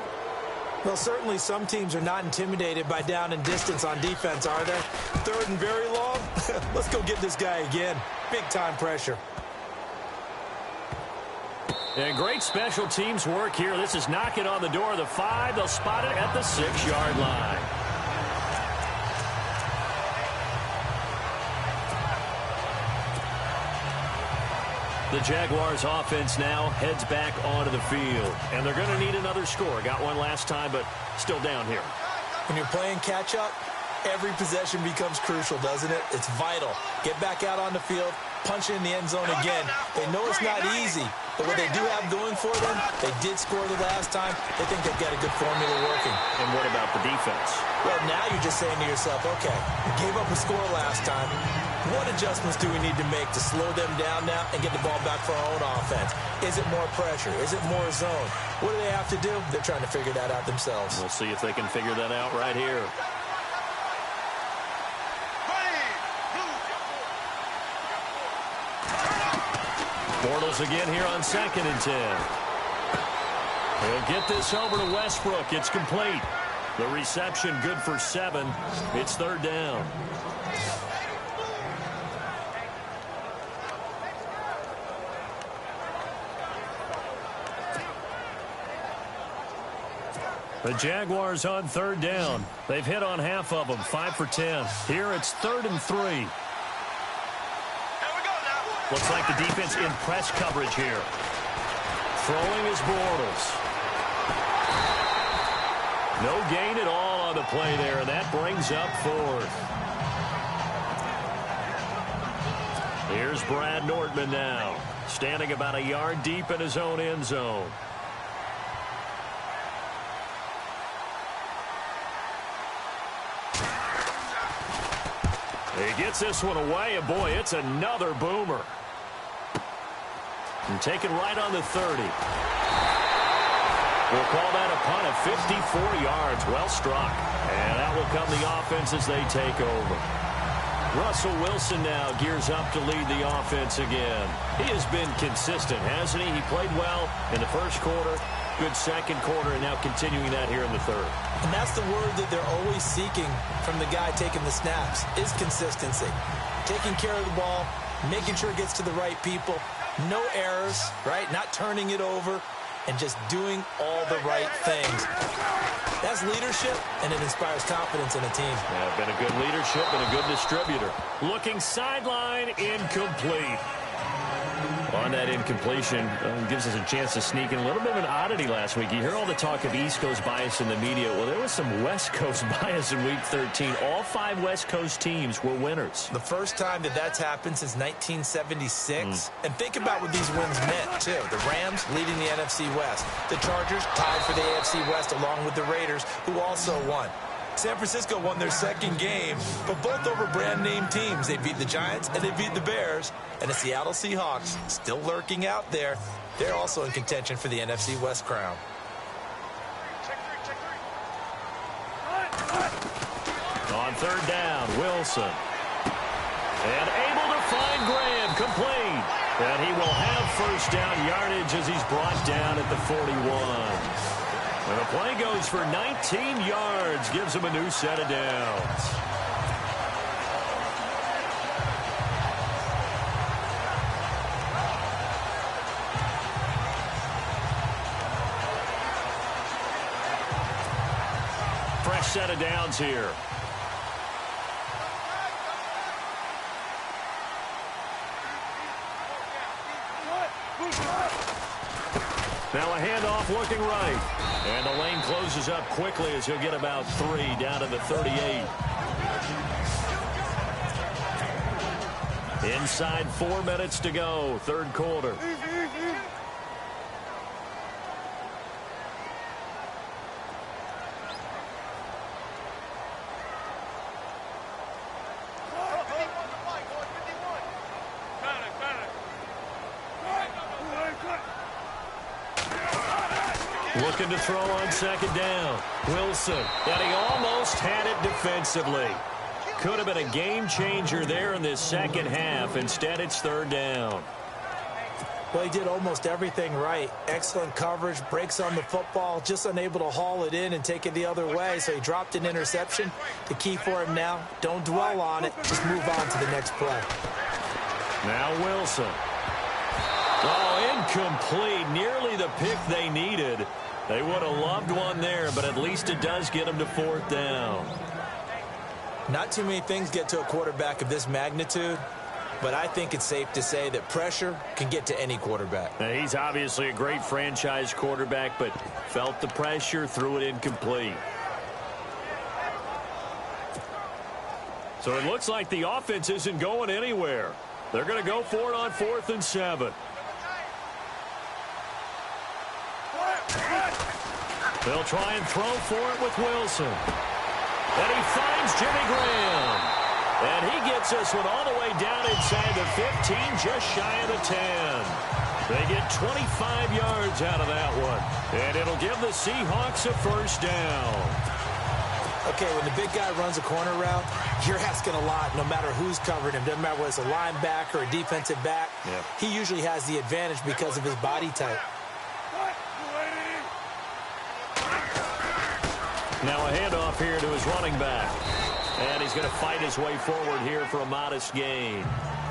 Well, certainly some teams are not intimidated by down and distance on defense, are they? 3rd and very long? Let's go get this guy again. Big-time pressure. And great special teams work here. This is knocking on the door of the 5. They'll spot it at the 6-yard line. The Jaguars offense now heads back onto the field. And they're going to need another score. Got one last time, but still down here. When you're playing catch-up, every possession becomes crucial, doesn't it? It's vital. Get back out on the field, punch it in the end zone again. They know it's not easy, but what they do have going for them, they did score the last time. They think they've got a good formula working. And what about the defense? Well, now you're just saying to yourself, okay, we gave up a score last time. What adjustments do we need to make to slow them down now and get the ball back for our own offense? Is it more pressure? Is it more zone? What do they have to do? They're trying to figure that out themselves. We'll see if they can figure that out right here. Bortles again here on 2nd and 10. He'll get this over to Westbrook. It's complete. The reception good for 7. It's 3rd down. The Jaguars on third down. They've hit on half of them, 5 for 10. Here it's 3rd and 3. Here we go now. Looks like the defense in press coverage here. Throwing is Bortles. No gain at all on the play there, and that brings up 4th. Here's Brad Nortman now, standing about a yard deep in his own end zone. He gets this one away, and boy, it's another boomer. And taken right on the 30. We'll call that a punt of 54 yards. Well struck. And that will come the offense as they take over. Russell Wilson now gears up to lead the offense again. He has been consistent, hasn't he? He played well in the first quarter, good second quarter, and now continuing that here in the third. And that's the word that they're always seeking from the guy taking the snaps, is consistency. Taking care of the ball, making sure it gets to the right people, no errors, right? Not turning it over, and just doing all the right things. That's leadership, and it inspires confidence in a team. Yeah, been a good leadership and a good distributor. Looking sideline, incomplete. On that incompletion, gives us a chance to sneak in a little bit of an oddity last week. You hear all the talk of East Coast bias in the media. Well, there was some West Coast bias in Week 13. All 5 West Coast teams were winners. The first time that that's happened since 1976. And think about what these wins meant, too. The Rams leading the NFC West. The Chargers tied for the AFC West along with the Raiders, who also won. San Francisco won their second game, but both over brand-name teams. They beat the Giants and they beat the Bears. And the Seattle Seahawks, still lurking out there, they're also in contention for the NFC West crown. On third down, Wilson. And able to find Graham, complete. And he will have first down yardage as he's brought down at the 41. And the play goes for 19 yards, gives him a new set of downs. Fresh set of downs here. Now a handoff looking right. And the lane closes up quickly as he'll get about 3 down to the 38. Inside 4 minutes to go, third quarter. Looking to throw on second down. Wilson, and he almost had it defensively. Could have been a game changer there in this second half. Instead, it's third down. Well, he did almost everything right. Excellent coverage, breaks on the football, just unable to haul it in and take it the other way. So he dropped an interception. The key for him now, don't dwell on it. Just move on to the next play. Now Wilson. Oh, incomplete. Nearly the pick they needed. They would have loved one there, but at least it does get them to fourth down. Not too many things get to a quarterback of this magnitude, but I think it's safe to say that pressure can get to any quarterback. Now, he's obviously a great franchise quarterback, but felt the pressure, threw it incomplete. So it looks like the offense isn't going anywhere. They're going to go for it on 4th and 7. They'll try and throw for it with Wilson. And he finds Jimmy Graham. And he gets this one all the way down inside the 15, just shy of the 10. They get 25 yards out of that one. And it'll give the Seahawks a first down. Okay, when the big guy runs a corner route, you're asking a lot no matter who's covering him. Doesn't matter whether it's a linebacker or a defensive back. Yeah. He usually has the advantage because of his body type. Now a handoff here to his running back. And he's going to fight his way forward here for a modest gain.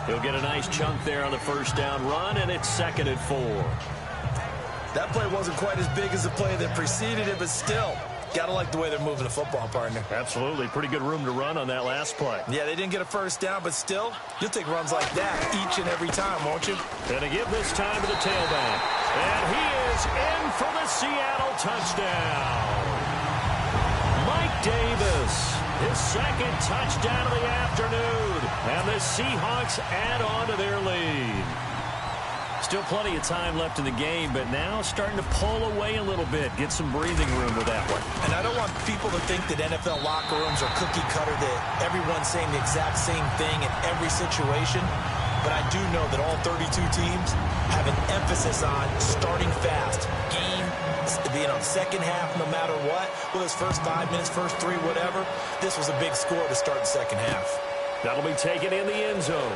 He'll get a nice chunk there on the first down run, and it's 2nd and 4. That play wasn't quite as big as the play that preceded it, but still, Got to like the way they're moving the football, partner. Absolutely. Pretty good room to run on that last play. Yeah, they didn't get a first down, but still, you'll take runs like that each and every time, won't you? And to give this time to the tailback. And he is in for the Seattle touchdown. Mike Davis, his second touchdown of the afternoon. And the Seahawks add on to their lead. Still plenty of time left in the game, but now starting to pull away a little bit. Get some breathing room with that one. And I don't want people to think that NFL locker rooms are cookie cutter, that everyone's saying the exact same thing in every situation. But I do know that all 32 teams have an emphasis on starting fast. Game, second half, no matter what. Well, his first 5 minutes, first 3, whatever. This was a big score to start the second half. That'll be taken in the end zone.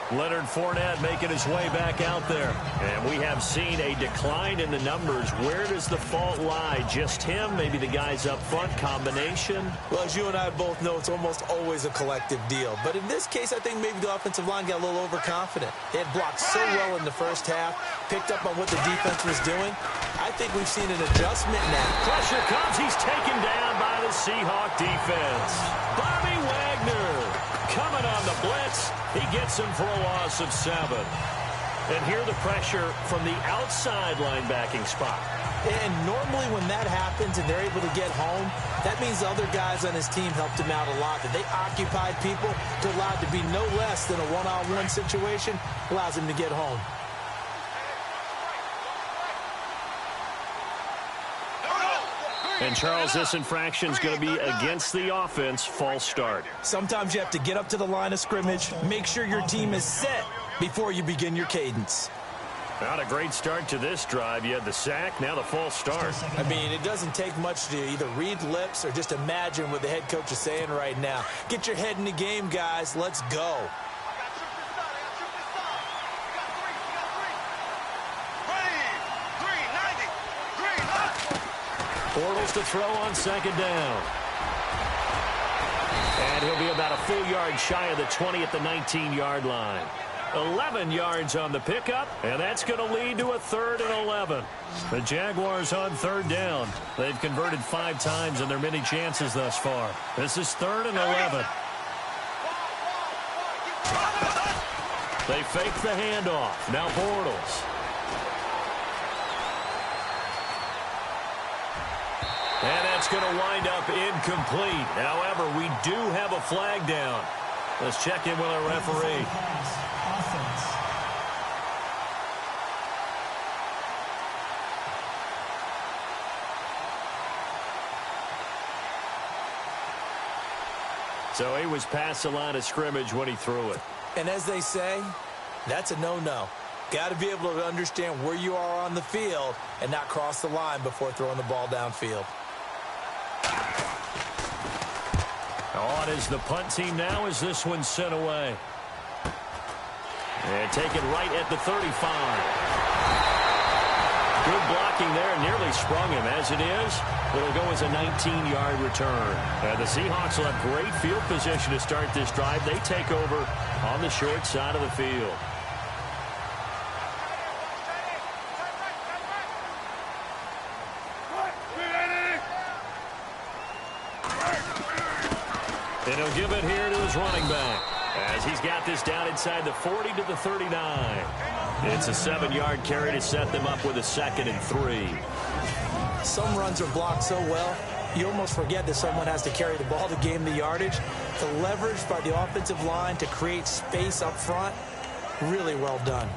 Leonard Fournette making his way back out there. And we have seen a decline in the numbers. Where does the fault lie? Just him? Maybe the guys up front? Combination? Well, as you and I both know, it's almost always a collective deal. But in this case, I think maybe the offensive line got a little overconfident. They had blocked so well in the first half, picked up on what the defense was doing. I think we've seen an adjustment now. Pressure comes. He's taken down by the Seahawk defense. Bobby Wagner coming on the blitz. He gets him for a loss of 7. And here the pressure from the outside linebacking spot. And normally when that happens and they're able to get home, that means the other guys on his team helped him out a lot. That they occupied people to allow it to be no less than a one-on-one situation, allows him to get home. And, Charles, this infraction is going to be against the offense. False start. Sometimes you have to get up to the line of scrimmage, make sure your team is set before you begin your cadence. Not a great start to this drive. You had the sack, now the false start. I mean, it doesn't take much to either read lips or just imagine what the head coach is saying right now. Get your head in the game, guys. Let's go. Bortles to throw on second down. And he'll be about a full yard shy of the 20 at the 19-yard line. 11 yards on the pickup, and that's going to lead to a 3rd and 11. The Jaguars on 3rd down. They've converted 5 times in their many chances thus far. This is 3rd and 11. They fake the handoff. Now Bortles. And that's going to wind up incomplete. However, we do have a flag down. Let's check in with our referee. So he was past the line of scrimmage when he threw it. And as they say, that's a no-no. Got to be able to understand where you are on the field and not cross the line before throwing the ball downfield. On is the punt team now as this one's sent away. And taken right at the 35. Good blocking there, nearly sprung him. As it is, it'll go as a 19-yard return. And the Seahawks will have great field position to start this drive. They take over on the short side of the field. And he'll give it here to his running back as he's got this down inside the 40 to the 39. It's a 7-yard carry to set them up with a 2nd and 3. Some runs are blocked so well, you almost forget that someone has to carry the ball to gain the yardage. The leverage by the offensive line to create space up front, really well done.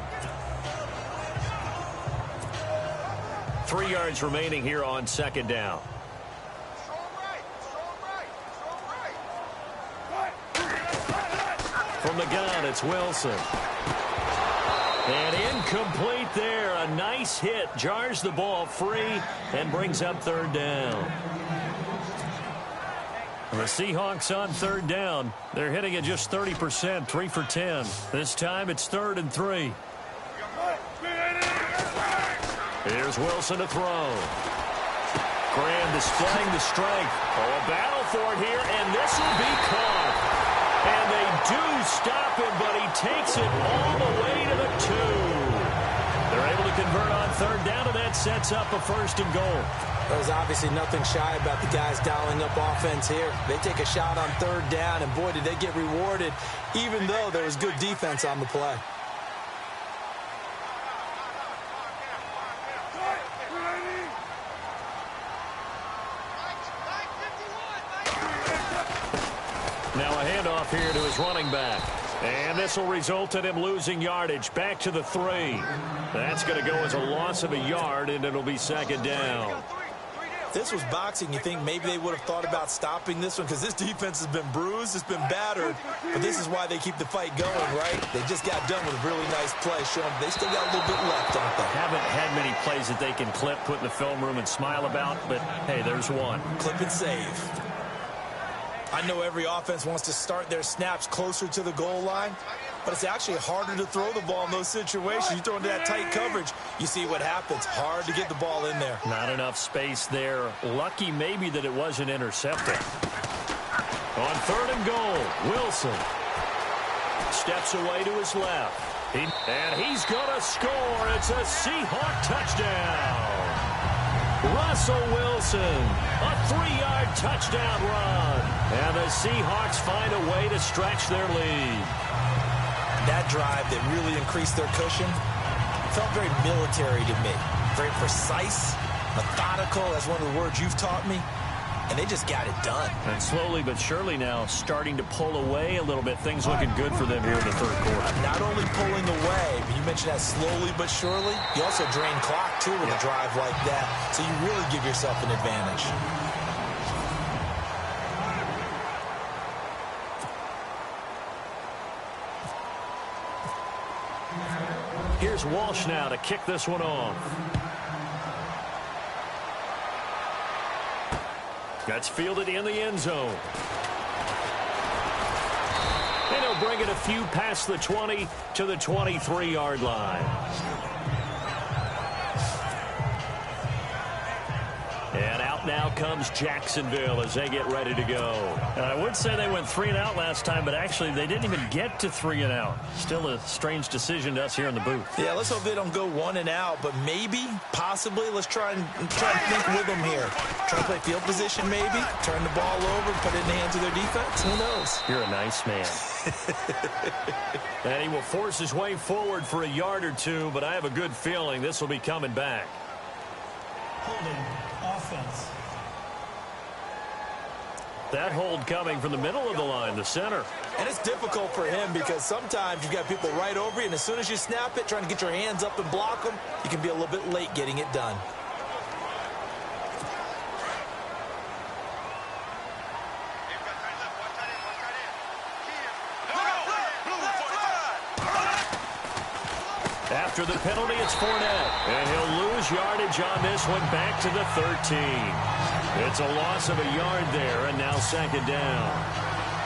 3 yards remaining here on 2nd down. From the gun, it's Wilson. And incomplete there. A nice hit. Jars the ball free and brings up 3rd down. The Seahawks on 3rd down. They're hitting at just 30%, 3 for 10. This time it's 3rd and 3. Here's Wilson to throw. Graham displaying the strength. Oh, a battle for it here, and this will be caught. And they do stop him, but he takes it all the way to the 2. They're able to convert on third down, and that sets up a 1st and goal. There's obviously nothing shy about the guys dialing up offense here. They take a shot on third down, and boy, did they get rewarded, even though there was good defense on the play. Now a handoff here to his running back. And this will result in him losing yardage back to the 3. That's going to go as a loss of a yard, and it'll be 2nd down. If this was boxing, you think maybe they would have thought about stopping this one because this defense has been bruised, it's been battered, but this is why they keep the fight going, right? They just got done with a really nice play, showing they still got a little bit left, don't they? Haven't had many plays that they can clip, put in the film room, and smile about, but hey, there's one. Clip and save. I know every offense wants to start their snaps closer to the goal line, but it's actually harder to throw the ball in those situations. You throw into that tight coverage, you see what happens. Hard to get the ball in there. Not enough space there. Lucky maybe that it wasn't intercepted. On 3rd and goal, Wilson steps away to his left. And he's going to score. It's a Seahawk touchdown. Russell Wilson, a 3-yard touchdown run. And the Seahawks find a way to stretch their lead. That drive that really increased their cushion felt very military to me. Very precise, methodical, that's one of the words you've taught me. And they just got it done. And slowly but surely now starting to pull away a little bit. Things looking good for them here in the 3rd quarter. Not only pulling away, but you mentioned that slowly but surely. You also drain clock, too, with a drive like that. So you really give yourself an advantage. Here's Walsh now to kick this one off. That's fielded in the end zone. And he'll bring it a few past the 20 to the 23-yard line. And out now comes Jacksonville as they get ready to go. And I would say they went 3 and out last time, but actually they didn't even get to 3 and out. Still a strange decision to us here in the booth. Yeah, let's hope they don't go 1 and out, but maybe, possibly, let's try and think with them here. Try to play field position maybe, turn the ball over, put it in the hands of their defense. Who knows? You're a nice man. And he will force his way forward for a yard or two, but I have a good feeling this will be coming back. Holding offense. That hold coming from the middle of the line, the center. And it's difficult for him because sometimes you've got people right over you, and as soon as you snap it, trying to get your hands up and block them, you can be a little bit late getting it done. After the penalty, it's Fournette. And he'll lose yardage on this one back to the 13. It's a loss of a yard there, and now 2nd down.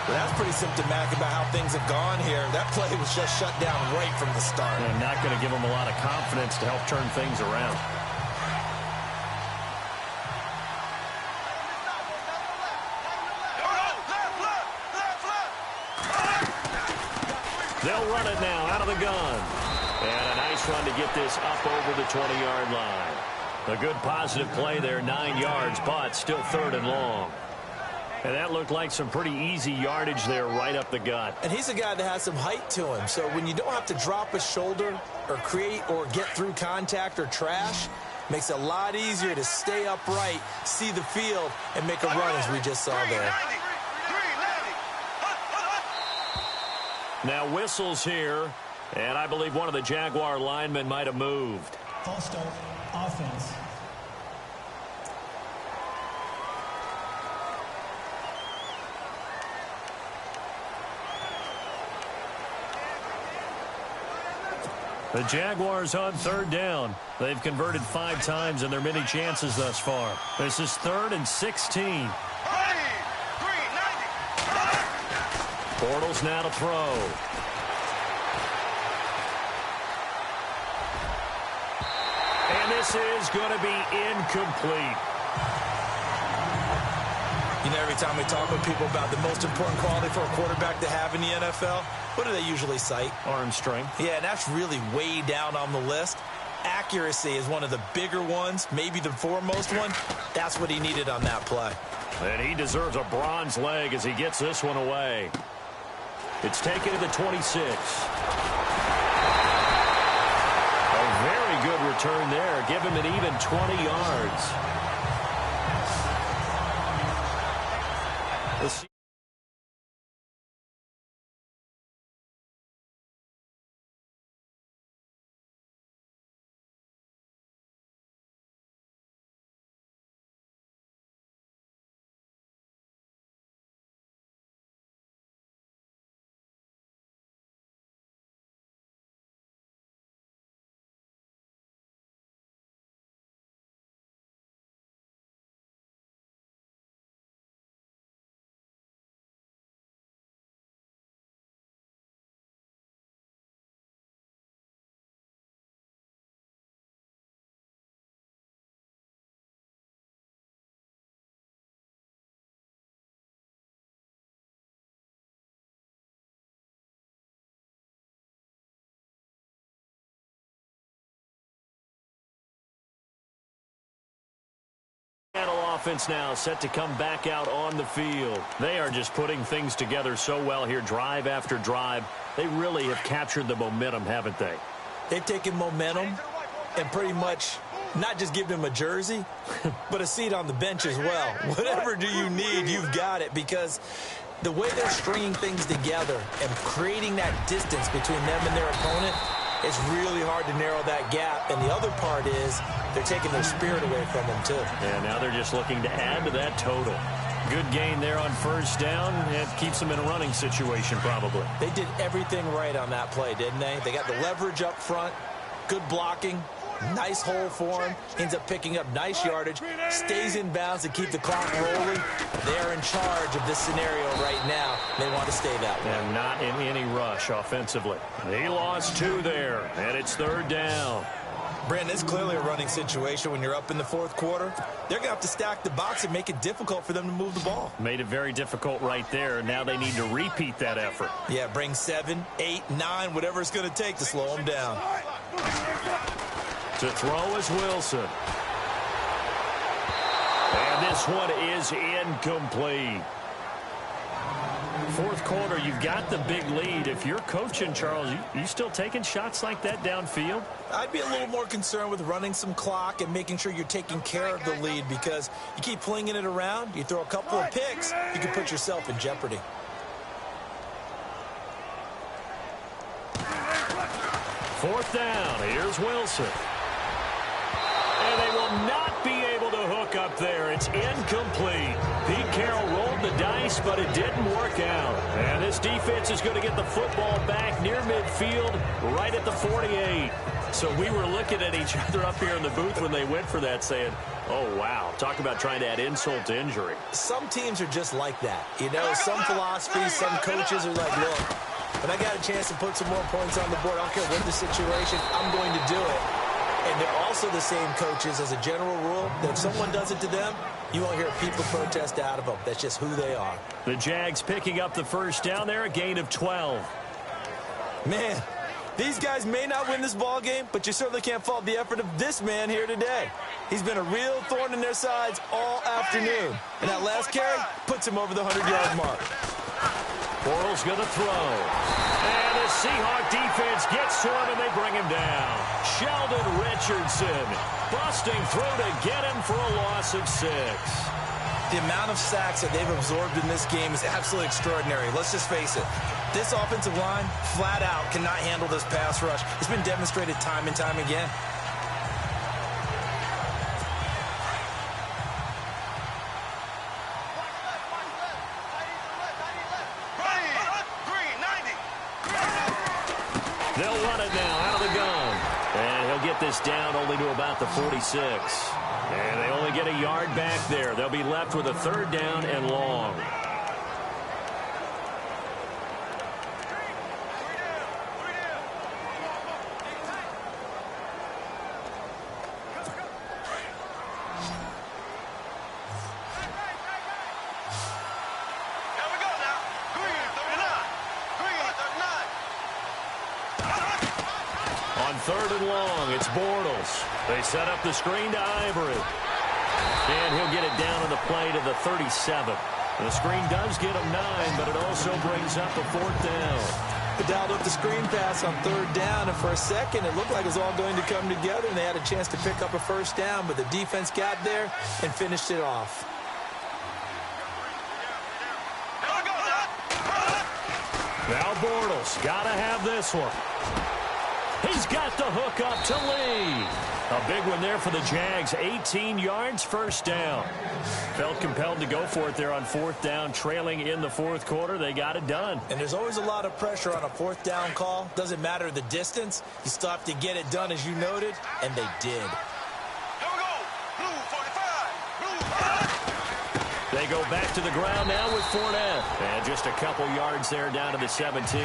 Well, that's pretty symptomatic about how things have gone here. That play was just shut down right from the start. And not going to give them a lot of confidence to help turn things around. They'll run it now out of the gun. And a nice run to get this up over the 20-yard line. A good positive play there, 9 yards, but still 3rd and long. And that looked like some pretty easy yardage there right up the gut. And he's a guy that has some height to him. So when you don't have to drop a shoulder or create or get through contact or trash, makes it a lot easier to stay upright, see the field, and make a run as we just saw there. Now whistles here. And I believe one of the Jaguar linemen might have moved. False start, offense. The Jaguars on 3rd down. They've converted 5 times in their many chances thus far. This is 3rd and 16. Bortles now to throw. And this is going to be incomplete. You know, every time we talk with people about the most important quality for a quarterback to have in the NFL, what do they usually cite? Arm strength. Yeah, and that's really way down on the list. accuracy is one of the bigger ones, maybe the foremost one. That's what he needed on that play. And he deserves a bronze leg as he gets this one away. It's taken to the 26. A very good return there. Give him an even 20 yards. Offense now set to come back out on the field. They are just putting things together so well here, drive after drive. They really have captured the momentum, haven't they? They've taken momentum and pretty much not just given him a jersey, but a seat on the bench as well. Whatever do you need, you've got it, because the way they're stringing things together and creating that distance between them and their opponent, it's really hard to narrow that gap. And the other part is they're taking their spirit away from them, too. Yeah, now they're just looking to add to that total. Good gain there on first down. It keeps them in a running situation, probably. They did everything right on that play, didn't they? They got the leverage up front, good blocking, nice hole for him, ends up picking up nice yardage, stays in bounds to keep the clock rolling. They're in charge of this scenario right now. They want to stay that way. And not in any rush offensively. He lost 2 there, and it's third down. Brandon, it's clearly a running situation when you're up in the fourth quarter. They're going to have to stack the box and make it difficult for them to move the ball. Made it very difficult right there. Now they need to repeat that effort. Yeah, bring 7, 8, 9, whatever it's going to take to slow them down. To throw is Wilson. And this one is incomplete. Fourth quarter, you've got the big lead. If you're coaching, Charles, you still taking shots like that downfield? I'd be a little more concerned with running some clock and making sure you're taking care of the lead, because you keep flinging it around, you throw a couple of picks, you can put yourself in jeopardy. Fourth down. Here's Wilson. And they will not be able to hook up there. It's incomplete. Pete Carroll rolled the dice, but it didn't work out. And this defense is going to get the football back near midfield, right at the 48. So we were looking at each other up here in the booth when they went for that, saying, oh, wow, talk about trying to add insult to injury. Some teams are just like that. You know, some philosophies, some coaches are like, look, when I got a chance to put some more points on the board, I don't care what the situation, I'm going to do it. And they're also the same coaches, as a general rule, that if someone does it to them, you won't hear people protest out of them. That's just who they are. The Jags picking up the first down there, a gain of 12. Man, these guys may not win this ball game, but you certainly can't fault the effort of this man here today. He's been a real thorn in their sides all afternoon. And that last carry puts him over the 100-yard mark. Bortles going to throw. And the Seahawk defense gets to him, and they bring him down. Sheldon Richardson busting through to get him for a loss of 6. The amount of sacks that they've absorbed in this game is absolutely extraordinary. Let's just face it. This offensive line, flat out, cannot handle this pass rush. It's been demonstrated time and time again. They'll run it now out of the gun. And he'll get this down only to about the 46. And they only get a yard back there. They'll be left with a third down and long. third and long. It's Bortles. They set up the screen to Ivory. And he'll get it down on the play to the 37. The screen does get him 9, but it also brings up a fourth down. They dialed up the screen pass on third down, and for a second it looked like it was all going to come together, and they had a chance to pick up a first down, but the defense got there and finished it off. Now Bortles got to have this one. He's got the hook up to Lee. A big one there for the Jags. 18 yards, first down. Felt compelled to go for it there on fourth down, trailing in the fourth quarter. They got it done. And there's always a lot of pressure on a fourth down call. Doesn't matter the distance. You still have to get it done, as you noted, and they did. Here we go. Blue 45. Blue. They go back to the ground now with Fournette. And just a couple yards there down to the 17.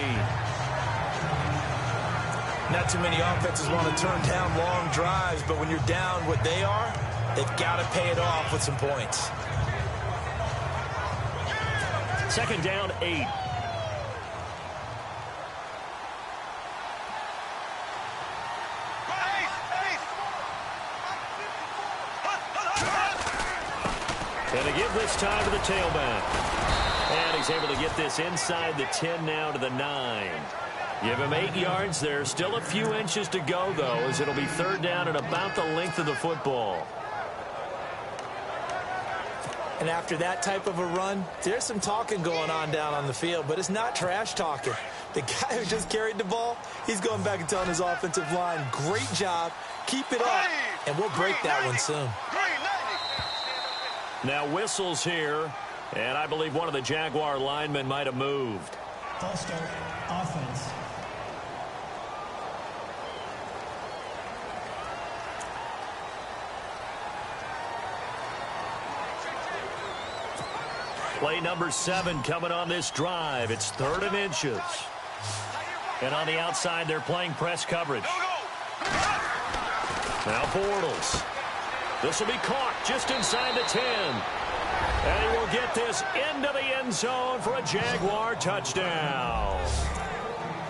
Not too many offenses want to turn down long drives, but when you're down what they are, they've got to pay it off with some points. Second down, 8. And they give this time to the tailback. And he's able to get this inside the 10 now to the 9. Give him 8 yards there. Still a few inches to go, though, as it'll be third down at about the length of the football. And after that type of a run, there's some talking going on down on the field, but it's not trash talking. The guy who just carried the ball, he's going back and telling his offensive line, great job, keep it up, and we'll break that one soon. Now whistles here, and I believe one of the Jaguar linemen might have moved. False start, offense. Play number 7 coming on this drive. It's 3rd and inches. And on the outside, they're playing press coverage. Now Bortles. This will be caught just inside the 10. And he will get this into the end zone for a Jaguar touchdown.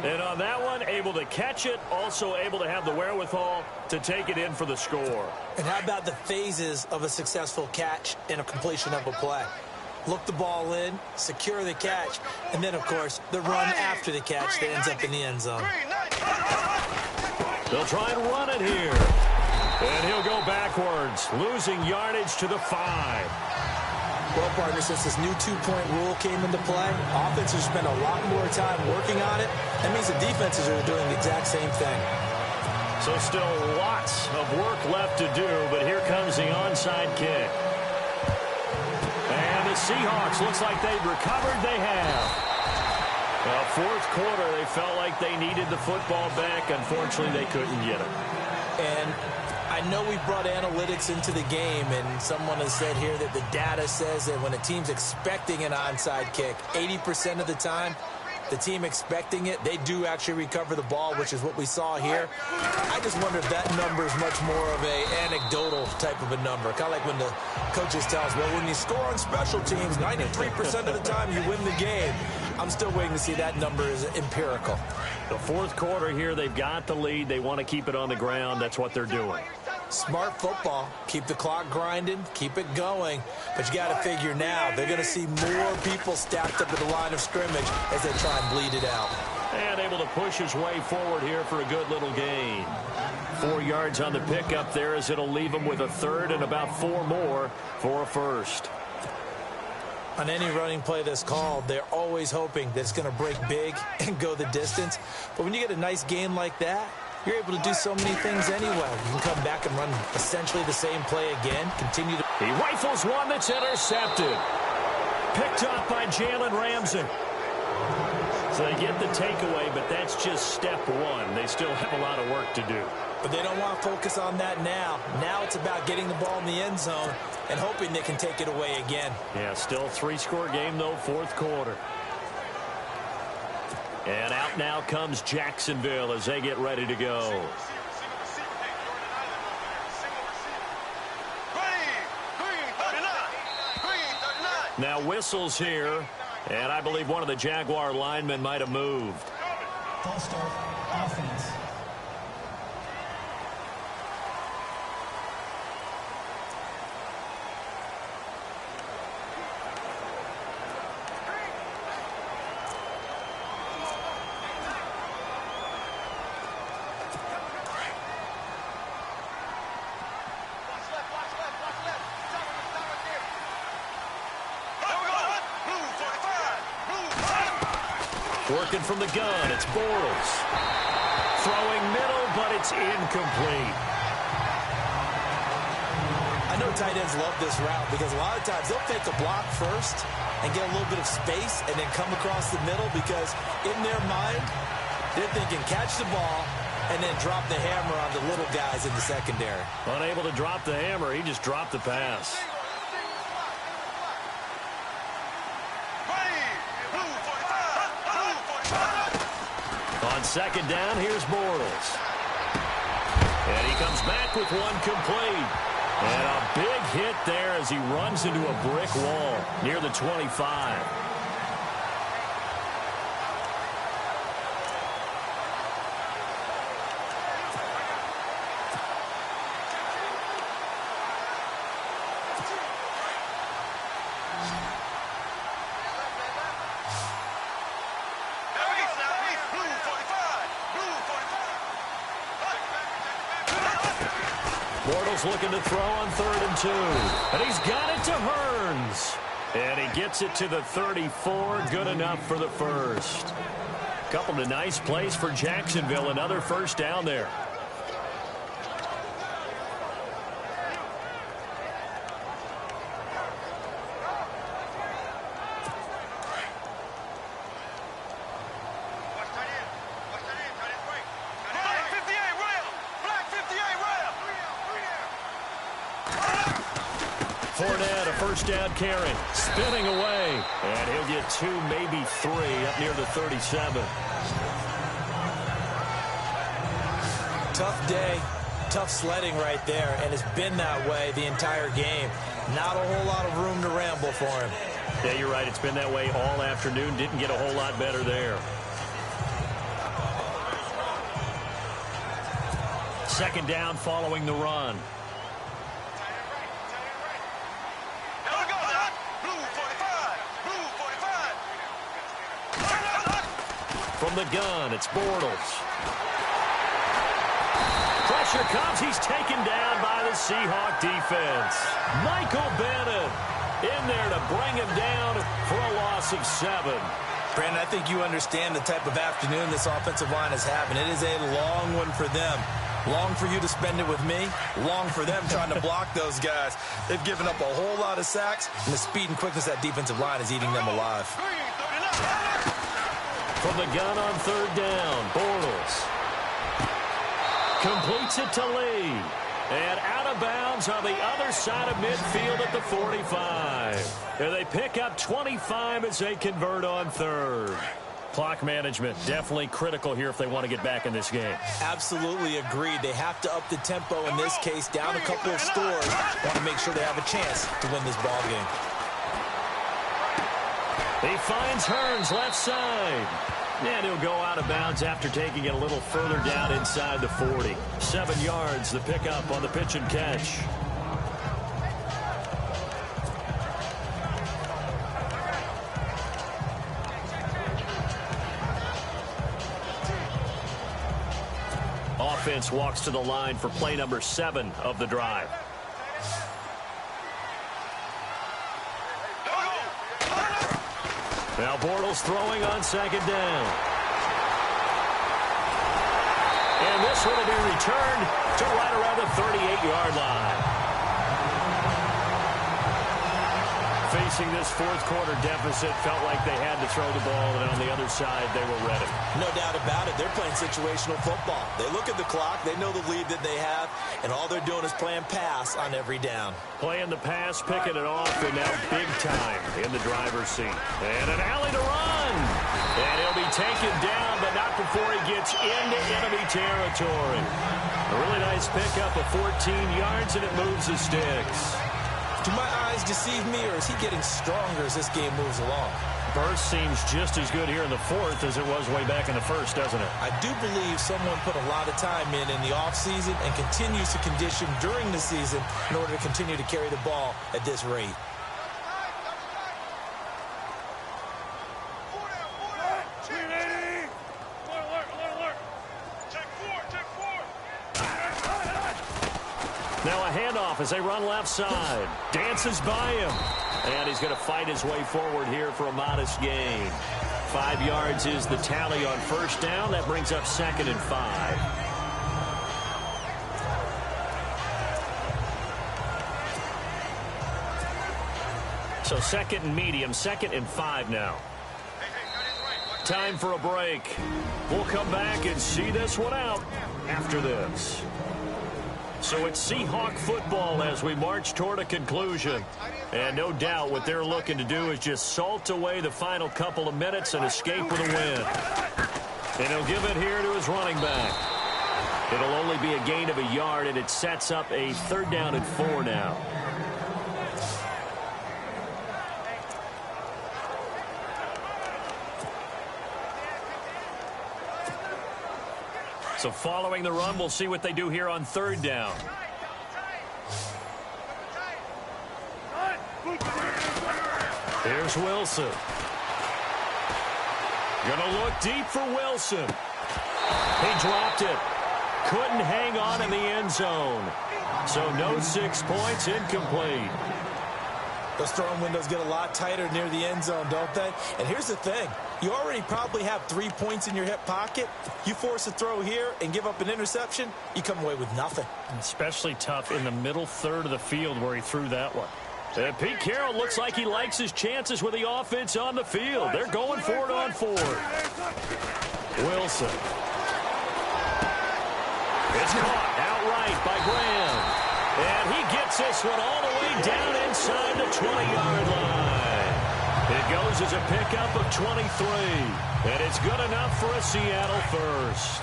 And on that one, able to catch it, also able to have the wherewithal to take it in for the score. And how about the phases of a successful catch and a completion of a play? Look the ball in, secure the catch, and then, of course, the run after the catch that ends up in the end zone. They'll try and run it here. And he'll go backwards, losing yardage to the 5. Well, partner, since this new two-point rule came into play, offenses spend a lot more time working on it. That means the defenses are doing the exact same thing. So still lots of work left to do, but here comes the onside kick. And the Seahawks, looks like they've recovered. They have. Fourth quarter, they felt like they needed the football back. Unfortunately, they couldn't get it. And I know we brought analytics into the game, and someone has said here that the data says that when a team's expecting an onside kick, 80% of the time, the team expecting it, they do actually recover the ball, which is what we saw here. I just wonder if that number is much more of a anecdotal type of a number. Kind of like when the coaches tell us, well, when you score on special teams, 93% of the time you win the game. I'm still waiting to see that number is empirical. The fourth quarter here, they've got the lead. They want to keep it on the ground. That's what they're doing. Smart football. Keep the clock grinding. Keep it going. But you got to figure now, they're going to see more people stacked up at the line of scrimmage as they try and bleed it out. And able to push his way forward here for a good little gain. 4 yards on the pickup there as it'll leave him with a third and about 4 more for a first. On any running play that's called, they're always hoping that it's going to break big and go the distance. But when you get a nice gain like that, you're able to do so many things anyway. You can come back and run essentially the same play again. Continue to... He rifles one that's intercepted. Picked up by Jalen Ramsey. So they get the takeaway, but that's just step 1. They still have a lot of work to do. But they don't want to focus on that now. Now it's about getting the ball in the end zone and hoping they can take it away again. Yeah, still 3-score game, though, fourth quarter. And out now comes Jacksonville as they get ready to go. Now whistles here, and I believe one of the Jaguar linemen might have moved. False start, offense. Working from the gun, it's Bortles. Throwing middle, but it's incomplete. I know tight ends love this route because a lot of times they'll take a block first and get a little bit of space and then come across the middle because in their mind, they're thinking catch the ball and then drop the hammer on the little guys in the secondary. Unable to drop the hammer, he just dropped the pass. On second down, here's Bortles. And he comes back with one complete. And a big hit there as he runs into a brick wall near the 25. Bortles looking to throw on 3rd and 2. And he's got it to Hearns. And he gets it to the 34. Good enough for the first. Couple of nice plays for Jacksonville. Another first down there. Fournette, a first down carry, spinning away, and he'll get 2, maybe 3, up near the 37. Tough day, tough sledding right there, and it's been that way the entire game. Not a whole lot of room to ramble for him. Yeah, you're right. It's been that way all afternoon. Didn't get a whole lot better there. Second down following the run. From the gun, it's Bortles. Pressure comes. He's taken down by the Seahawk defense. Michael Bennett in there to bring him down for a loss of 7. Brandon, I think you understand the type of afternoon this offensive line is having. It is a long one for them. Long for you to spend it with me. Long for them trying to block those guys. They've given up a whole lot of sacks, and the speed and quickness of that defensive line is eating them alive. From the gun on 3rd down, Bortles completes it to Lee. And out of bounds on the other side of midfield at the 45. And they pick up 25 as they convert on 3rd. Clock management definitely critical here if they want to get back in this game. Absolutely agreed. They have to up the tempo in this case, down a couple of scores. Want to make sure they have a chance to win this ball game. He finds Hearns left side. And he'll go out of bounds after taking it a little further down inside the 40. 7 yards, the pickup on the pitch and catch. Offense walks to the line for play number 7 of the drive. Now Bortles throwing on 2nd down. And this one will be returned to right around the 38-yard line. Facing this 4th quarter deficit, felt like they had to throw the ball, and on the other side, they were ready. No doubt about it. They're playing situational football. They look at the clock. They know the lead that they have, and all they're doing is playing pass on every down. Playing the pass, picking it off, and now big time in the driver's seat. And an alley to run. And he'll be taken down, but not before he gets into enemy territory. A really nice pickup of 14 yards, and it moves the sticks. Do my eyes deceive me, or is he getting stronger as this game moves along? Burst seems just as good here in the 4th as it was way back in the 1st, doesn't it? I do believe someone put a lot of time in the offseason and continues to condition during the season in order to continue to carry the ball at this rate. Now a handoff as they run left side. Dances by him. And he's going to fight his way forward here for a modest gain. 5 yards is the tally on first down. That brings up 2nd and 5. So 2nd and medium, 2nd and 5 now. Time for a break. We'll come back and see this one out after this. So it's Seahawk football as we march toward a conclusion. And no doubt what they're looking to do is just salt away the final couple of minutes and escape with a win. And he'll give it here to his running back. It'll only be a gain of a yard, and it sets up a 3rd down and 4 now. So following the run, we'll see what they do here on 3rd down. Here's Wilson. Gonna look deep for Wilson. He dropped it. Couldn't hang on in the end zone. So no 6 points, incomplete. Those throwing windows get a lot tighter near the end zone, don't they? And here's the thing. You already probably have 3 points in your hip pocket. You force a throw here and give up an interception, you come away with nothing. Especially tough in the middle third of the field where he threw that one. And Pete Carroll looks like he likes his chances with the offense on the field. They're going for it on 4. Wilson. It's caught outright by Graham. And he gets this one all the way down inside the 20-yard line. It goes as a pickup of 23. And it's good enough for a Seattle first.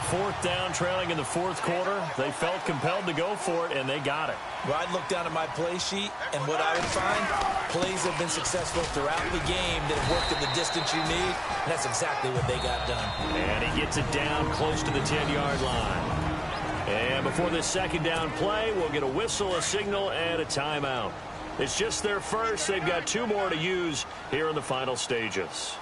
4th down, trailing in the 4th quarter. They felt compelled to go for it, and they got it. Well, I'd look down at my play sheet, and what I would find, plays have been successful throughout the game that have worked at the distance you need, and that's exactly what they got done. And he gets it down close to the 10-yard line. And before this 2nd down play, we'll get a whistle, a signal, and a timeout. It's just their first. They've got 2 more to use here in the final stages.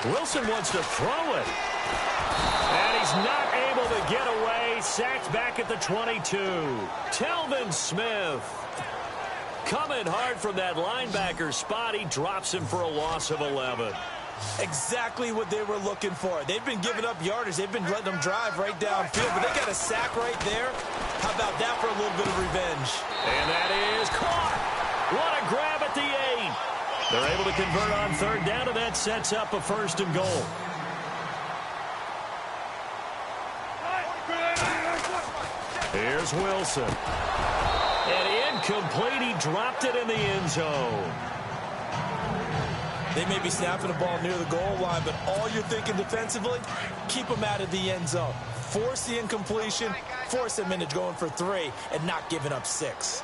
Wilson wants to throw it. And he's not able to get away. Sacked back at the 22. Telvin Smith coming hard from that linebacker spot. He drops him for a loss of 11. Exactly what they were looking for. They've been giving up yardage. They've been letting them drive right downfield, but they got a sack right there. How about that for a little bit of revenge? And that is caught. What a grab at the 8. They're able to convert on 3rd down, and that sets up a 1st and goal. Here's Wilson. And incomplete. He dropped it in the end zone. They may be snapping the ball near the goal line, but all you're thinking defensively, keep them out of the end zone. Force the incompletion, force them into going for 3, and not giving up 6.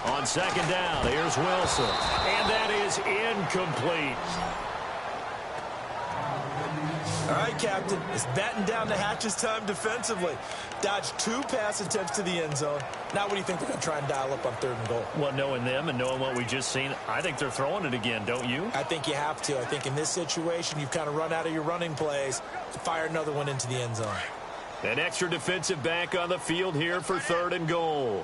On 2nd down, here's Wilson. And that is incomplete. All right, Captain, it's batten down the hatches time defensively. Dodged 2 pass attempts to the end zone. Now what do you think they're going to try and dial up on 3rd and goal? Well, knowing them and knowing what we just seen, I think they're throwing it again, don't you? I think you have to. I think in this situation, you've kind of run out of your running plays. Fire another one into the end zone. An extra defensive back on the field here for 3rd and goal.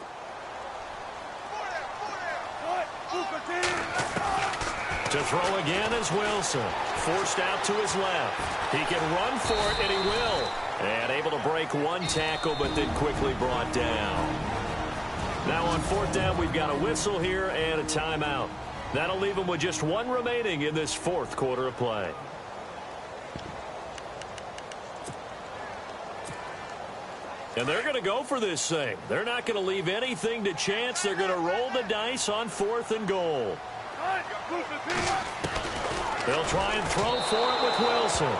To throw again is Wilson. Forced out to his left. He can run for it, and he will. And able to break 1 tackle, but then quickly brought down. Now on 4th down, we've got a whistle here and a timeout. That'll leave them with just 1 remaining in this 4th quarter of play. And they're going to go for this thing. They're not going to leave anything to chance. They're going to roll the dice on 4th and goal. They'll try and throw for it with Wilson.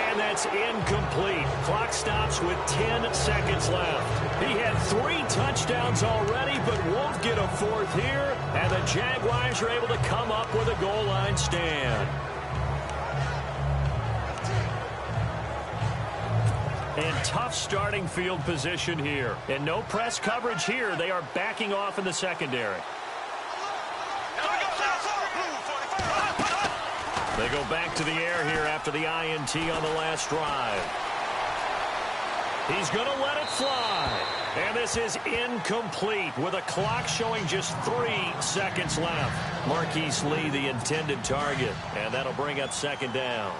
And that's incomplete. Clock stops with 10 seconds left. He had 3 touchdowns already, but won't get a 4th here. And the Jaguars are able to come up with a goal line stand. And tough starting field position here. And no press coverage here. They are backing off in the secondary. They go back to the air here after the INT on the last drive. He's going to let it fly. And this is incomplete with a clock showing just 3 seconds left. Marquise Lee, the intended target. And that'll bring up second down.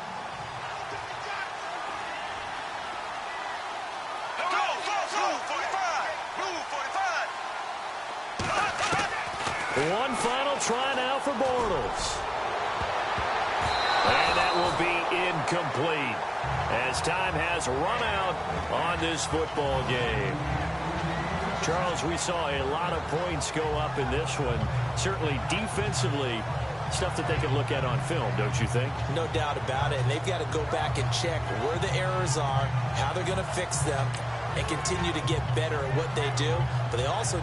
One final try now for Bortles. And that will be incomplete as time has run out on this football game. Charles, we saw a lot of points go up in this one. Certainly defensively, stuff that they can look at on film, don't you think? No doubt about it. And they've got to go back and check where the errors are, how they're going to fix them, and continue to get better at what they do. But they also